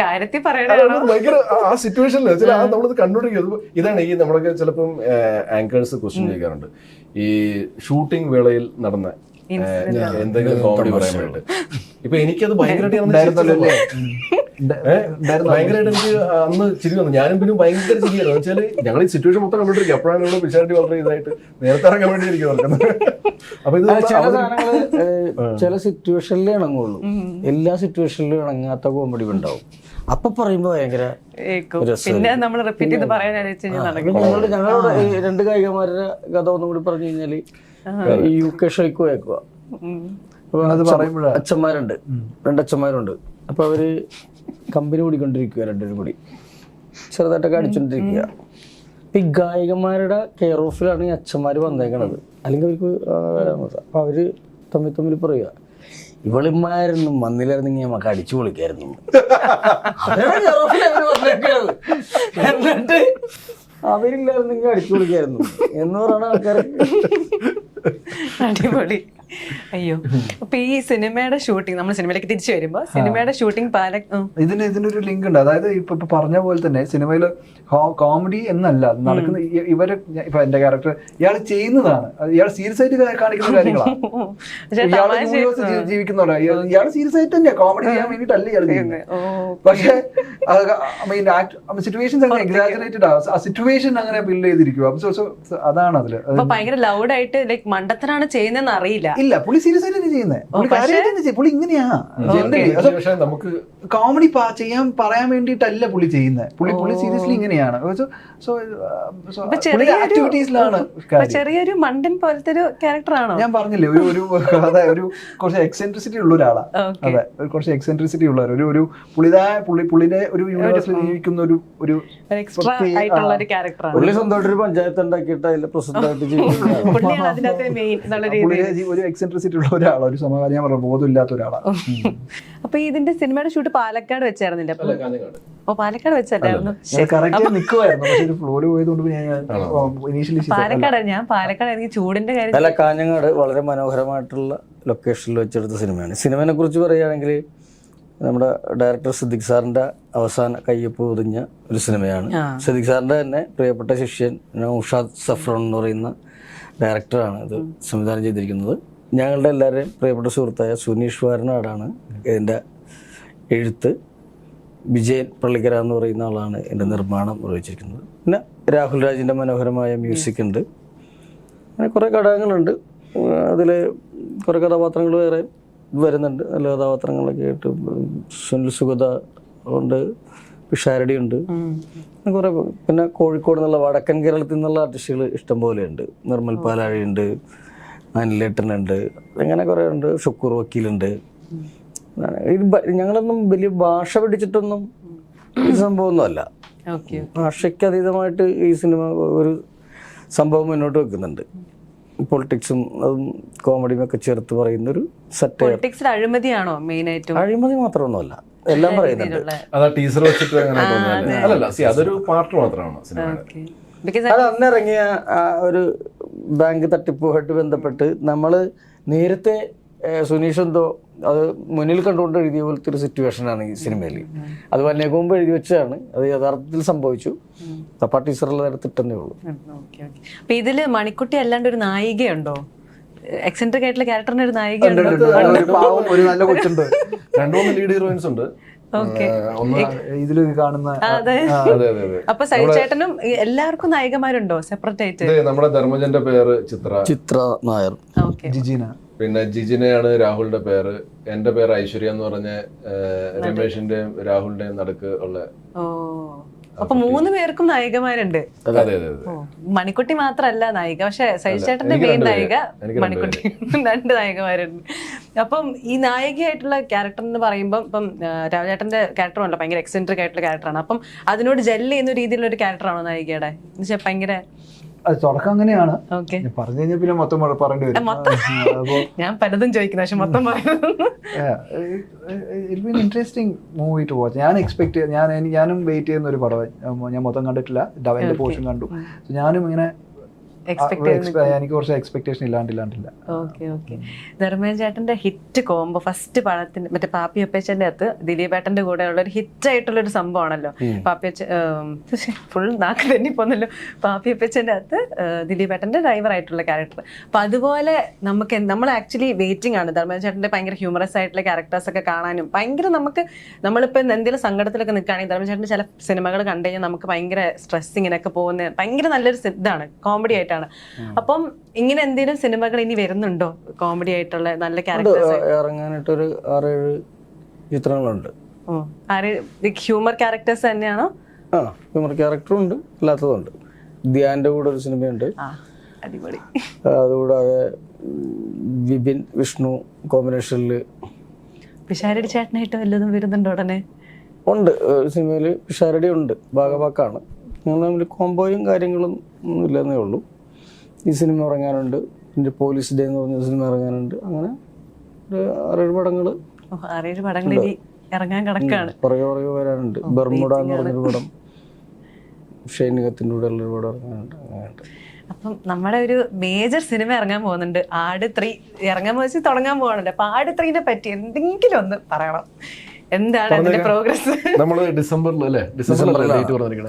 കാര്യത്തിൽ പറയണോ ഭയങ്കര ആ സിറ്റുവേഷനിൽ നമ്മളത് കണ്ടുപിടിക്കുന്നത്. ഇതാണ് ഈ നമ്മളൊക്കെ ചിലപ്പം ആങ്കേഴ്സ് ക്വസ്റ്റ്യൻ ചോദിക്കാറുണ്ട് ഈ ഷൂട്ടിംഗ് വേളയിൽ നടന്ന എന്തെങ്കിലും കോമഡി പറയാൻ വേണ്ടിട്ട്. ഇപ്പൊ എനിക്കത് ഭയങ്കരമായിട്ട് എനിക്ക് അന്ന് ചിരി വന്നു. ഞാനും പിന്നെ ഭയങ്കര ചിരിയായിരുന്നു. വെച്ചാല് ഞങ്ങൾ ഈ സിറ്റുവേഷൻ മൊത്തം കണ്ടിട്ടിരിക്കും. അപ്പോഴാണ് ഇവിടെ പിച്ചാട്ടി വളരെ ഇതായിട്ട് നേരത്തെ ഇറങ്ങാൻ വേണ്ടി ഇരിക്കും ഓർക്കുന്നത്. അപ്പൊ ഇത് ചില സിറ്റുവേഷനിലേ ഇണങ്ങുള്ളൂ, എല്ലാ സിറ്റുവേഷനിലും ഇണങ്ങാത്ത കോമഡി ഉണ്ടാവും. അപ്പൊ പറയുമ്പോ ഭയങ്കര പിന്നെ നമ്മൾ റിപ്പീറ്റ് ചെയ്ത് പറയാനാണ്. ഞങ്ങളോട് 2 ഗായികമാരുടെ കഥ ഒന്നും കൂടി പറഞ്ഞു കഴിഞ്ഞാല് UK ഷോയ്ക്ക് പോയേക്കുക. അച്ഛന്മാരുണ്ട്, 2 അച്ഛന്മാരുണ്ട്. അപ്പൊ അവര് കമ്പനി കൂടിക്കൊണ്ടിരിക്കുക, 2 കൂടി ചെറുതായിട്ടൊക്കെ അടിച്ചോണ്ടിരിക്കുക. ഈ ഗായികമാരുടെ കെയർ ഓഫിലാണ് ഈ അച്ഛന്മാര് വന്നേക്കണത്. അല്ലെങ്കിൽ അവർക്ക് അപ്പൊ അവര് തമ്മിൽ പറയുക, ഇവളിമാരൊന്നും വന്നില്ലായിരുന്നെങ്കിൽ നമുക്ക് അടിച്ചു പൊളിക്കായിരുന്നു. എന്നിട്ട് അവരില്ലായിരുന്നെങ്കിൽ അടിച്ചു പൊളിക്കായിരുന്നു എന്ന് പറയുന്ന ആൾക്കാർ. അടിപൊളി. അയ്യോ, അപ്പൊ ഈ സിനിമയുടെ ഷൂട്ടിംഗ്, നമ്മൾ സിനിമയിലേക്ക് തിരിച്ചു വരുമ്പോ സിനിമയുടെ ഷൂട്ടിംഗ് ഇതിനൊരു ലിങ്ക് ഉണ്ട്. അതായത് ഇപ്പൊ പറഞ്ഞ പോലെ തന്നെ സിനിമയില് കോമഡി എന്നല്ല നടക്കുന്ന. ഇവര് ഇപ്പൊ എന്റെ ക്യാരക്ടർ ഇയാൾ ചെയ്യുന്നതാണ്, ഇയാൾ സീരിയസ് ആയിട്ട് കാണിക്കുന്ന കാര്യങ്ങളാണ്. ഇയാളെ ജീവിക്കുന്നവരാ, ഇയാൾ സീരിയസ് ആയിട്ട് തന്നെയാ, കോമഡി ചെയ്യാൻ വേണ്ടിട്ടല്ല ഇയാൾ ചെയ്യുന്നത്. പക്ഷെ സിറ്റുവേഷൻസ് അങ്ങനെ എക്സാജറേറ്റഡ് ആവും, ആ സിറ്റുവേഷൻ അങ്ങനെ ബിൽഡ് ചെയ്തിരിക്കും. അതാണ് അതില് ഭയങ്കര ലൗഡായിട്ട് ലൈക് മണ്ടത്തനാണ് ചെയ്യുന്നതെന്ന് അറിയില്ല. ഇല്ല, പുള്ളി സീരിയസ് ആയിട്ട് തന്നെ ചെയ്യുന്നത്. പുള്ളി കാര്യമായിട്ട് തന്നെ പുള്ളി ഇങ്ങനെയാ. പക്ഷെ നമുക്ക് കോമഡി പറയാൻ വേണ്ടിയിട്ടല്ല പുള്ളി ചെയ്യുന്നത്. പുള്ളി സീരിയസ്ലി ഇങ്ങനെയാണ്. ആക്ടിവിറ്റീസിലാണ്. ചെറിയൊരു മണ്ടൻ പോലത്തെ ഒരു ക്യാരക്ടറാണോ? ഞാൻ പറഞ്ഞില്ലേ, ഒരു കുറച്ച് എക്സെൻട്രിസിറ്റി ഉള്ള ഒരാളാ. അതെ, കുറച്ച് എക്സെൻട്രിസിറ്റി ഉള്ള ഒരു പുള്ളിയുടെ ഒരു യൂണിവേഴ്സിൽ ജീവിക്കുന്ന ഒരു എക്സ്ട്രാ ആയിട്ടുള്ള ഒരു ക്യാരക്ടറാണ്. പുള്ളി സ്വന്തമായിട്ട് ഒരു പഞ്ചായത്ത് ഉണ്ടാക്കിയിട്ട് അതിൽ പ്രസിദ്ധമായിട്ട് ജീവിക്കുന്ന പുള്ളിയാണ് അതിനകത്ത് മെയിൻ എന്നുള്ള രീതിയിൽ. ഒരു എക്സെൻട്രിസിറ്റി ഉള്ള ഒരാളാണ്, ഒരു സമകാലീന ബോധമില്ലാത്ത ഒരാളാണ്. അപ്പൊ ഇതിന്റെ സിനിമയുടെ ഷൂട്ട് പാലക്കാട് വെച്ചായിരുന്നില്ല? ഓ, പാലക്കാട് വെച്ചല്ലായിരുന്നു. കറക്റ്റ് നിൽക്കുമായിരുന്നു, പക്ഷെ ഒരു ഫ്ലോര് പോയതുകൊണ്ട് ഇനീഷ്യലി പാലക്കാട്. ഞാൻ പാലക്കാട് എനിക്ക് ചൂടിന്റെ കാര്യം. അല്ല, കാഞ്ഞങ്ങാട് വളരെ മനോഹരമായിട്ടുള്ള ലൊക്കേഷനിൽ വെച്ചെടുത്ത സിനിമയാണ്. സിനിമയെ കുറിച്ച് പറയുകയാണെങ്കിൽ നമ്മുടെ ഡയറക്ടർ സിദ്ദിഖ് സാറിന്റെ അവസാന കയ്യൊപ്പ് പൊതിഞ്ഞ ഒരു സിനിമയാണ്. സിദ്ദിഖ് സാറിന്റെ തന്നെ പ്രിയപ്പെട്ട ശിഷ്യൻ ഉഷാദ് സഫ്രോൺ എന്ന് പറയുന്ന ഡയറക്ടറാണ് ഇത് സംവിധാനം ചെയ്തിരിക്കുന്നത്. ഞങ്ങളുടെ എല്ലാവരുടെയും പ്രിയപ്പെട്ട സുഹൃത്തായ സുനീഷ് വാരനാടാണ് ഇതിൻ്റെ എഴുത്ത്. വിജയൻ പള്ളിക്കര എന്ന് പറയുന്ന ആളാണ് എൻ്റെ നിർമ്മാണം നിർവഹിച്ചിരിക്കുന്നത്. പിന്നെ രാഹുൽ രാജിൻ്റെ മനോഹരമായ മ്യൂസിക് ഉണ്ട്. അങ്ങനെ കുറേ ഘടകങ്ങളുണ്ട്. അതിൽ കുറേ കഥാപാത്രങ്ങൾ വേറെ വരുന്നുണ്ട്. നല്ല കഥാപാത്രങ്ങളൊക്കെ ആയിട്ട് സുനിൽ സുഗത ഉണ്ട്, പിഷാരടി ഉണ്ട്, കുറേ. പിന്നെ കോഴിക്കോട് നിന്നുള്ള വടക്കൻ കേരളത്തിൽ നിന്നുള്ള ആർട്ടിസ്റ്റുകൾ ഇഷ്ടംപോലെ ഉണ്ട്. നിർമ്മൽ പാലാഴി ഉണ്ട്, അനിലേട്ടനുണ്ട്, അങ്ങനെ കുറേ ഉണ്ട്. ഷുക്കൂർ വക്കീലുണ്ട്. ഇത് ഞങ്ങളൊന്നും വലിയ ഭാഷ പഠിച്ചിട്ടൊന്നും ഈ സംഭവമൊന്നുമല്ല. ഭാഷയ്ക്ക് അതീതമായിട്ട് ഈ സിനിമ ഒരു സംഭവം മുന്നോട്ട് വെക്കുന്നുണ്ട്. പൊളിറ്റിക്സും അതും കോമഡിയും ഒക്കെ ചേർത്ത് പറയുന്ന ഒരു സെറ്റ്. പൊളിറ്റിക്സിൽ അഴിമതിയാണോ മെയിൻ ആയിട്ടും? അഴിമതി മാത്രമൊന്നുമല്ല, എല്ലാം പറയുന്നുണ്ട്. അതാ ടീസർ വെച്ചിട്ട് അങ്ങനെ തോന്നുന്നില്ല. അല്ലല്ല, അതൊരു പാർട്ട് മാത്രമാണ് സിനിമയുടെ. അത് അന്നിറങ്ങിയ ഒരു ബാങ്ക് തട്ടിപ്പുമായിട്ട് ബന്ധപ്പെട്ട് നമ്മൾ നേരത്തെ സുനീഷ് എന്തോ അത് മുന്നിൽ കണ്ടുകൊണ്ട് എഴുതിയ പോലത്തെ ഒരു സിറ്റുവേഷനാണ് ഈ സിനിമയിൽ. അത് വന്നേക്ക് മുമ്പ് എഴുതി വെച്ചതാണ്. അത് യഥാർത്ഥത്തിൽ സംഭവിച്ചു. തപ്പാ ടീച്ചറുള്ള എടുത്തിട്ടേ ഉള്ളൂ. അപ്പൊ ഇതില് മണിക്കുട്ടി അല്ലാണ്ട് ഒരു നായികയുണ്ടോ? എക്സെൻട്രിക് ആയിട്ടുള്ള ക്യാരക്ടറിന് ഒരു നായികയുണ്ടോ? ഒരു നല്ല കൊച്ചുണ്ട്, 2-3 ലീഡ് ഹീറോയിൻസ് ഉണ്ട് ഇതില് കാണുന്ന. അപ്പൊ സൈചേട്ടനും എല്ലാവർക്കും നായികമാരുണ്ടോ സെപ്പറേറ്റ് ആയിട്ട്? നമ്മുടെ ധർമ്മജന്റെ പേര് ചിത്ര നായർ, ജിജീന. പിന്നെ ജിജിനെയാണ് രാഹുലിന്റെ പേര്. എന്റെ പേര് ഐശ്വര്യ എന്ന് പറഞ്ഞ രമേഷിന്റെയും രാഹുലിന്റെയും നടുക്ക് ഉള്ള. അപ്പൊ 3 പേർക്കും നായികമാരുണ്ട്. മണിക്കുട്ടി മാത്രല്ല നായിക, പക്ഷെ സൈചേട്ടന്റെ മെയിൻ നായിക മണിക്കുട്ടി. 2 നായികമാരുണ്ട്. അപ്പം ഈ നായികയായിട്ടുള്ള ക്യാരക്ടർ എന്ന് പറയുമ്പോൾ ഇപ്പം രാജേട്ടന്റെ ക്യാരക്ടറുമല്ല, ഭയങ്കര എക്സെൻട്രിക് ആയിട്ടുള്ള ക്യാരക്ടറാണ്. അപ്പം അതിനോട് ജെല്ല് ചെയ്യുന്ന രീതിയിലുള്ള ഒരു ക്യാരക്ടറാണോ നായികയുടെ? എന്നുവെച്ചാൽ ഭയങ്കര തുടക്കം അങ്ങനെയാണ്. പറഞ്ഞു കഴിഞ്ഞാൽ പിന്നെ മൊത്തം പറയേണ്ടി വരും. ഞാൻ പലതും ചോദിക്കുന്നത്, പക്ഷെ മൊത്തം ഇൻട്രസ്റ്റിംഗ് മൂവി ടു വാച്ച്. ഞാനും വെയിറ്റ് ചെയ്യുന്ന ഒരു പടം. ഞാൻ മൊത്തം കണ്ടിട്ടില്ല, ഡവന്റെ പോർഷൻ കണ്ടു. ഞാനും ഇങ്ങനെ എനിക്ക് കുറച്ച് എക്സ്പെക്ടേഷൻ ഇല്ലാണ്ടില്ല. ധർമ്മജൻ ചേട്ടന്റെ ഹിറ്റ് കോംബോ ഫസ്റ്റ് പടത്തിന് മറ്റേ പാപ്പി അപ്പേച്ചന്റെ അകത്ത് ദിലീപേട്ടന്റെ കൂടെ ഉള്ള ഒരു ഹിറ്റ് ആയിട്ടുള്ള ഒരു സംഭവമാണല്ലോ പാപ്പിയച്ച. ഫുൾ നാക്ക് തന്നെ പോന്നല്ലോ. പാപ്പി അപ്പേച്ചന്റെ അകത്ത് ദിലീപേട്ടന്റെ ഡ്രൈവർ ആയിട്ടുള്ള ക്യാരക്ടർ. അപ്പൊ അതുപോലെ നമ്മൾ ആക്ച്വലി വെയിറ്റിംഗ് ആണ് ധർമ്മജൻ ചേട്ടന്റെ ഭയങ്കര ഹ്യൂമറസ് ആയിട്ടുള്ള ക്യാരക്ടേഴ്സ് ഒക്കെ കാണാനും. ഭയങ്കര നമ്മളിപ്പോ എന്തെങ്കിലും സങ്കടത്തിലൊക്കെ നിൽക്കുകയാണെങ്കിൽ ധർമ്മജൻ ചേട്ടന്റെ ചില സിനിമകൾ കണ്ടു കഴിഞ്ഞാൽ നമുക്ക് ഭയങ്കര സ്ട്രെസ്സിങ്ങിനൊക്കെ പോകുന്ന ഭയങ്കര നല്ലൊരു ഇതാണ്, കോമഡി ആയിട്ടാണ്. അപ്പം ഇങ്ങനെ എന്തെങ്കിലും സിനിമകൾ ഇനി വരുന്നുണ്ടോ കോമഡി ആയിട്ടുള്ള നല്ല ക്യാരക്ടേഴ്സ്? ഇറങ്ങാനായിട്ടൊരു 6-7 ചിത്രങ്ങളുണ്ട്. ഹ്യൂമർ ക്യാരക്ടേഴ്സ് തന്നെയാണോ? ഹ്യൂമർ ക്യാരക്ടറും ഉണ്ട്, അല്ലാത്തതുണ്ട്. ധ്യാന്റെ കൂടെ ഒരു സിനിമയുണ്ട്, അടിപൊളി. അതുകൂടാതെ വിപിൻ വിഷ്ണു കോമ്പിനേഷനില് പിഷാരടി ചേട്ടനായിട്ട് വല്ലതും വരുന്നുണ്ടോ ഉടനെ? ഉണ്ട്, സിനിമയിൽ പിഷാരടി ഉണ്ട്, ഭാഗവാക്കാണ്. ഞങ്ങൾ തമ്മിൽ കോംബോയും കാര്യങ്ങളും ഒന്നും ഇല്ലെന്നേ ഉള്ളൂ. ഈ സിനിമ ഇറങ്ങാനുണ്ട്, പിന്നെ പോലീസ് ഡേ എന്ന് പറഞ്ഞ സിനിമ ഇറങ്ങാനുണ്ട്. അങ്ങനെ 6-7 പടങ്ങൾ ഇറങ്ങാൻ കിടക്കാണ്, പുറകെ വരാനുണ്ട്. ബർമുഡ എന്ന് പറഞ്ഞൊരു പടം, ഷൈനികത്തിൻ്റെ കൂടെ ഉള്ളൊരു പടം ഇറങ്ങാനുണ്ട്. അങ്ങനെയുണ്ട്. അപ്പം നമ്മുടെ ഒരു മേജർ സിനിമ ഇറങ്ങാൻ പോകുന്നുണ്ട്, ആട് 3 ഇറങ്ങാൻ വെച്ച് തുടങ്ങാൻ പോകണല്ലോ. അപ്പൊ ആട് 3നെ പറ്റി എന്തെങ്കിലും ഒന്ന് പറയണം. എന്താണ് അതിന്റെ പ്രോഗ്രസ്? നമ്മള് ഡിസംബറിൽ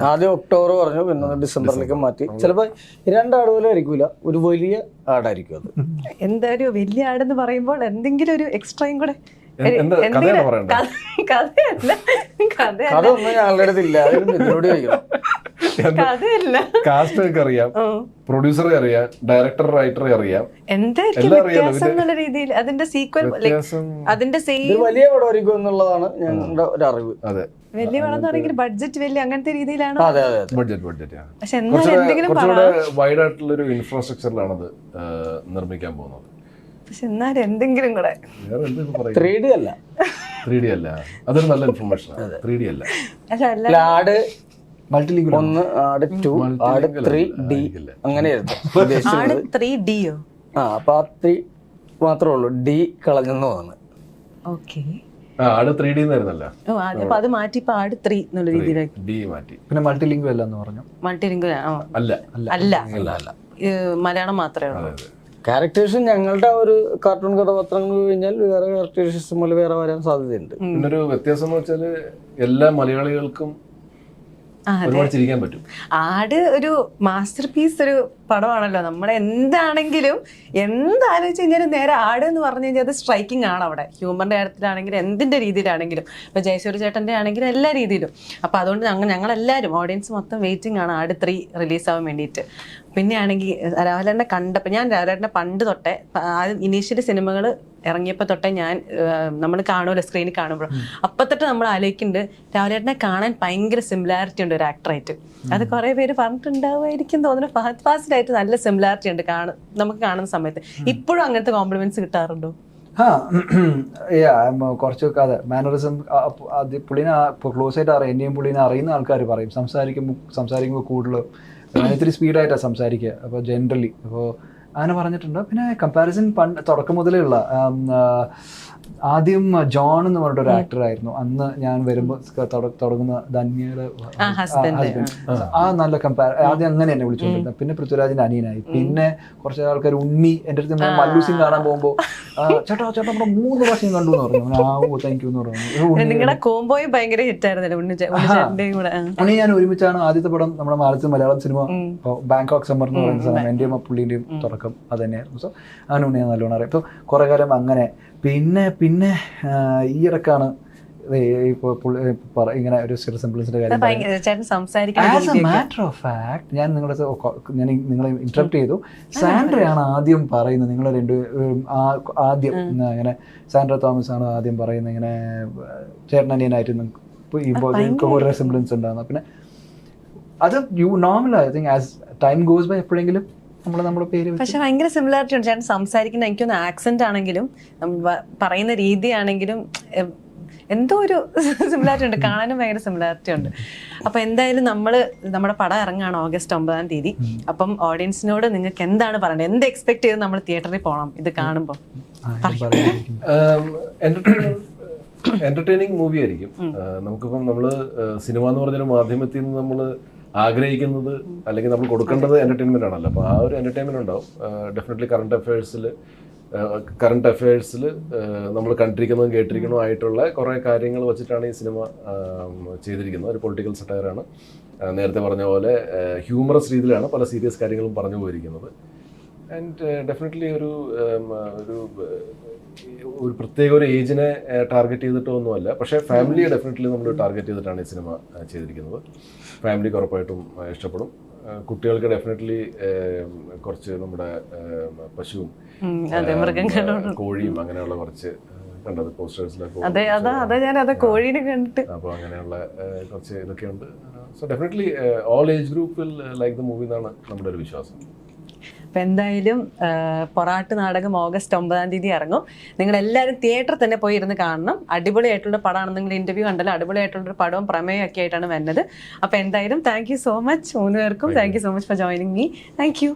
ആദ്യം ഒക്ടോബർ പറഞ്ഞു, പിന്നെ ഡിസംബറിലേക്ക് മാറ്റി. ചിലപ്പോ 2 ആട് പോലും ആയിരിക്കൂല, ഒരു വലിയ ആടായിരിക്കും അത്. എന്താ ഒരു വലിയ ആടെന്ന് പറയുമ്പോൾ എന്തെങ്കിലും ഒരു എക്സ്ട്രയും കൂടെ കഥയൊന്നും ഞങ്ങളുടെ അടുത്തില്ല. കഥയില്ല. കാസ്റ്റൊക്കെ അറിയാം, പ്രൊഡ്യൂസറെ അറിയാം, ഡയറക്ടർ റൈറ്ററെ അറിയാം. എന്തായിരിക്കും എല്ലാം അറിയാലോ. വ്യത്യാസം എന്നുള്ള രീതിയിൽ അതിന്റെ സീക്വൽ വ്യത്യാസം അതിന്റെ ഇത് സെയിം വലിയ പടമായിരിക്കും എന്നുള്ളതാണ് ഞങ്ങളുടെ ഒരു അറിവ്. അതെ, വലിയ പടം എന്ന് പറഞ്ഞെങ്കിൽ ബഡ്ജറ്റ് വലിയ അങ്ങനത്തെ രീതിയിലാണോ? അതെ അതെ അതെ. ബഡ്ജറ്റ് പക്ഷെ എന്നാലും എന്തെങ്കിലും കുറച്ചുകൂടെ വൈഡ് ആയിട്ടുള്ള ഒരു ഇൻഫ്രാസ്ട്രക്ചറിലാണത് നിർമ്മിക്കാൻ പോകുന്നത്. പക്ഷെ എന്നാലും എന്തെങ്കിലും കൂടെ വേറെ എന്തെങ്കിലും പറയും. 3D അല്ല, 3D അല്ല, അതൊരു നല്ല ഇൻഫർമേഷൻ. 3D അല്ല, പക്ഷെ അല്ല ആട് മൾട്ടിലിംഗ്വൽ 1, ആട് 2, ആട് 3D അങ്ങനെയായിരുന്നു ഉദ്ദേശിച്ചത്. 3Dയോ? അപ്പൊ ആ 3 മാത്രമേ ഉള്ളൂ, D കളഞ്ഞെന്ന് തോന്നുന്നു. ഓക്കെ. ആട് 3D എന്നായിരുന്നല്ല, ഓ അപ്പൊ അത് മാറ്റി ഇപ്പൊ ആട് 3 എന്നുള്ള രീതിയിലാക്കി. D മാറ്റി. പിന്നെ മൾട്ടിലിംഗ്വൽ അല്ല എന്ന് പറഞ്ഞു. മൾട്ടിലിംഗ്വൽ അല്ല, അല്ല, അല്ല. മലയാളം മാത്രമേ ഉള്ളൂ. ക്യാരക്ടേഴ്സ് ഞങ്ങളുടെ ഒരു കാർട്ടൂൺ കഥാപാത്രങ്ങൾ കഴിഞ്ഞാൽ വേറെ ക്യാരക്ടേഴ്സ് പോലെ വേറെ വരാൻ സാധ്യതയുണ്ട്. പിന്നൊരു വ്യത്യാസം എന്ന് വെച്ചാല് എല്ലാ മലയാളികൾക്കും ഒരുപാട് ചിരിക്കാൻ പറ്റും. ആട് ഒരു മാസ്റ്റർ പീസ് ഒരു പടമാണല്ലോ. നമ്മൾ എന്താലോചിച്ച് കഴിഞ്ഞാലും നേരെ ആട് എന്ന് പറഞ്ഞു കഴിഞ്ഞാൽ അത് സ്ട്രൈക്കിംഗ് ആണ് അവിടെ. ഹ്യൂമറിന്റെ കാര്യത്തിലാണെങ്കിലും എന്തിന്റെ രീതിയിലാണെങ്കിലും, ഇപ്പൊ ജയസൂര്യ ചേട്ടന്റെ ആണെങ്കിലും എല്ലാ രീതിയിലും. അപ്പൊ അതുകൊണ്ട് ഞങ്ങളെല്ലാവരും ഓഡിയൻസ് മൊത്തം വെയിറ്റിംഗ് ആണ് ആട് 3 റിലീസാവാൻ വേണ്ടിയിട്ട്. പിന്നെ ആണെങ്കിൽ രാഹുലേട്ടനെ കണ്ടപ്പോൾ, ഞാൻ രാഹുലേട്ടനെ പണ്ട് തൊട്ടേ ഇനീഷ്യലി സിനിമകൾ ഇറങ്ങിയപ്പോൾ തൊട്ടേ നമ്മൾ കാണുമല്ലോ സ്ക്രീനിൽ കാണുമ്പോൾ, അപ്പം തൊട്ട് നമ്മൾ ആലോചിക്കുന്നുണ്ട് രാഹുലേട്ടനെ കാണാൻ ഭയങ്കര സിമിലാരിറ്റി ഉണ്ട് ഒരു ആക്ടറായിട്ട്. അത് കുറേ പേര് പറഞ്ഞിട്ടുണ്ടാവുമായിരിക്കും തോന്നുന്നു. ഫഹദ് ഫാസിലായിട്ട് നല്ല സിമിലാരിറ്റി ഉണ്ട് നമുക്ക് കാണുന്ന സമയത്ത്. ഇപ്പോഴും അങ്ങനത്തെ കോംപ്ലിമെന്റ്സ് കിട്ടാറുണ്ടോ? കുറച്ചൊക്കെ അതെ, മാനറിസം പുള്ളിനെ ക്ലോസ് ആയിട്ട് അറിയാം. എന്നെയും പുള്ളിനെ അറിയുന്ന ആൾക്കാർ പറയും സംസാരിക്കുമ്പോൾ കൂടുതൽ ഇത്തിരി സ്പീഡായിട്ടാണ് സംസാരിക്കുക. അപ്പോൾ ജനറലി അപ്പോൾ അങ്ങനെ പറഞ്ഞിട്ടുണ്ട്. പിന്നെ കമ്പാരിസൺ തുടക്കം മുതലേ ഉള്ള ആദ്യം ജോൺ എന്ന് പറഞ്ഞിട്ട് ഒരു ആക്ടർ ആയിരുന്നു അന്ന് ഞാൻ വരുമ്പോൾ തുടങ്ങുന്ന ധന്യയുടെ ഹസ്ബൻഡ്. ആ നല്ല ആദ്യം അങ്ങനെ എന്നെ വിളിച്ചോണ്ടിരുന്നത്. പിന്നെ പൃഥ്വിരാജിന്റെ അനിയനായി. പിന്നെ കുറച്ച് ആൾക്കാർ ഉണ്ണി എൻ്റെ അടുത്ത് മല്ലു സിംഗ് കാണാൻ പോകുമ്പോൾ ചേട്ടാ നമ്മുടെ 3 പ്രാവശ്യം കണ്ടു എന്ന് പറഞ്ഞു. താങ്ക് യു എന്ന് പറഞ്ഞു. നിങ്ങളുടെ കോംബോയും ഭയങ്കര ഹിറ്റ് ആയിരുന്നല്ലോ ഉണ്ണി ഞാൻ ഒരുമിച്ചാണ് ആദ്യത്തെ പടം നമ്മുടെ മലയാളം സിനിമ ബാങ്കോക്ക് സമ്മർ എന്ന് പറയുന്ന സ്ഥലം എന്റെയും പുള്ളിന്റെയും തുടക്കം അത് തന്നെയായിരുന്നു. സോ അങ്ങനെ ഉണ്ണിയെ നല്ലോണം അറിയാം. ഇപ്പോൾ കുറെ കാലം അങ്ങനെ. പിന്നെ ഈ ഇടക്കാണ് ഇങ്ങനെ ഒരു സിംപിൾസിന്റെ കാര്യം. As A matter of fact ഞാൻ നിങ്ങളെ ഇന്ററപ്റ്റ് ചെയ്തു. സാൻഡ്രയാണ് ആദ്യം പറയുന്നത്. നിങ്ങൾ ആദ്യം ഇങ്ങനെ സാൻഡ്ര തോമസ് ആണ് ആദ്യം പറയുന്നത് ഇങ്ങനെ ചേട്ടനനിയനായിട്ട് ഒരു സിംപ്ലൻസ് ഉണ്ടാകുന്ന. പിന്നെ അത് normal I think as time goes by എപ്പോഴെങ്കിലും നമ്മുടെ പേര്. പക്ഷെ ഭയങ്കര സിമിലാരിറ്റി ഉണ്ട് ചേട്ടൻ സംസാരിക്കുന്ന. എനിക്കൊന്ന് ആക്സെന്റ് ആണെങ്കിലും പറയുന്ന രീതി ആണെങ്കിലും എന്തോ ഒരു സിമിലാരിറ്റി ഉണ്ട്. കാണാനും ഭയങ്കര സിമിലാരിറ്റി ഉണ്ട്. അപ്പൊ എന്തായാലും നമ്മുടെ പടം ഇറങ്ങാണ് August 9. അപ്പം ഓഡിയൻസിനോട് നിങ്ങൾക്ക് എന്താണ് പറയേണ്ടത്? എന്ത് എക്സ്പെക്ട് ചെയ്ത് നമ്മൾ തിയേറ്ററിൽ പോകണം ഇത് കാണുമ്പോൾ? എന്റർടൈനിങ് മൂവി ആയിരിക്കും. നമുക്കിപ്പം നമ്മള് സിനിമ എന്ന് പറഞ്ഞൊരു മാധ്യമത്തിൽ നിന്ന് നമ്മൾ ആഗ്രഹിക്കുന്നത് അല്ലെങ്കിൽ നമ്മൾ കൊടുക്കേണ്ടത് എന്റർടൈൻമെന്റ് ആണല്ലോ. അപ്പോൾ ആ ഒരു എന്റർടൈൻമെന്റ് ഉണ്ടാവും. ഡെഫിനറ്റ്ലി കറണ്ട് അഫയേഴ്സിൽ നമ്മൾ കണ്ടിരിക്കുന്നതും കേട്ടിരിക്കുന്നതും ആയിട്ടുള്ള കുറേ കാര്യങ്ങൾ വെച്ചിട്ടാണ് ഈ സിനിമ ചെയ്തിരിക്കുന്നത്. ഒരു പൊളിറ്റിക്കൽ സട്ടയറാണ്. നേരത്തെ പറഞ്ഞ പോലെ ഹ്യൂമറസ് രീതിയിലാണ് പല സീരിയസ് കാര്യങ്ങളും പറഞ്ഞു പോയിരിക്കുന്നത്. ആൻഡ് ഡെഫിനറ്റ്ലി ഒരു പ്രത്യേക ഒരു ഏജിനെ ടാർഗറ്റ് ചെയ്തിട്ടൊന്നുമല്ല. പക്ഷേ ഫാമിലിയെ ഡെഫിനറ്റ്ലി നമ്മൾ ടാർഗറ്റ് ചെയ്തിട്ടാണ് ഈ സിനിമ ചെയ്തിരിക്കുന്നത്. ഫാമിലിക്ക് ഉറപ്പായിട്ടും ഇഷ്ടപ്പെടും. കുട്ടികൾക്ക് ഡെഫിനറ്റ്ലി കുറച്ച് നമ്മുടെ പശുവും കോഴിയും അങ്ങനെയുള്ള കുറച്ച് കണ്ടത് പോസ്റ്റേഴ്സിലൊക്കെ. അപ്പോൾ അങ്ങനെയുള്ള കുറച്ച് ഇതൊക്കെ ഉണ്ട്. So definitely all age group will like the movie എന്നാണ് നമ്മുടെ ഒരു വിശ്വാസം. അപ്പം എന്തായാലും പൊറാട്ട് നാടകം August 9 ഇറങ്ങും. നിങ്ങളെല്ലാവരും തിയേറ്ററിൽ തന്നെ പോയി ഇരുന്ന് കാണണം. അടിപൊളിയായിട്ടുള്ള പടമാണ്. നിങ്ങൾ ഇന്റർവ്യൂ കണ്ടല്ലോ, അടിപൊളിയായിട്ടുള്ളൊരു പടവും പ്രമേയം ഒക്കെ ആയിട്ടാണ് വരുന്നത്. അപ്പം എന്തായാലും താങ്ക് യു സോ മച്ച് 3 പേർക്കും. Thank you so much for joining me. Thank you.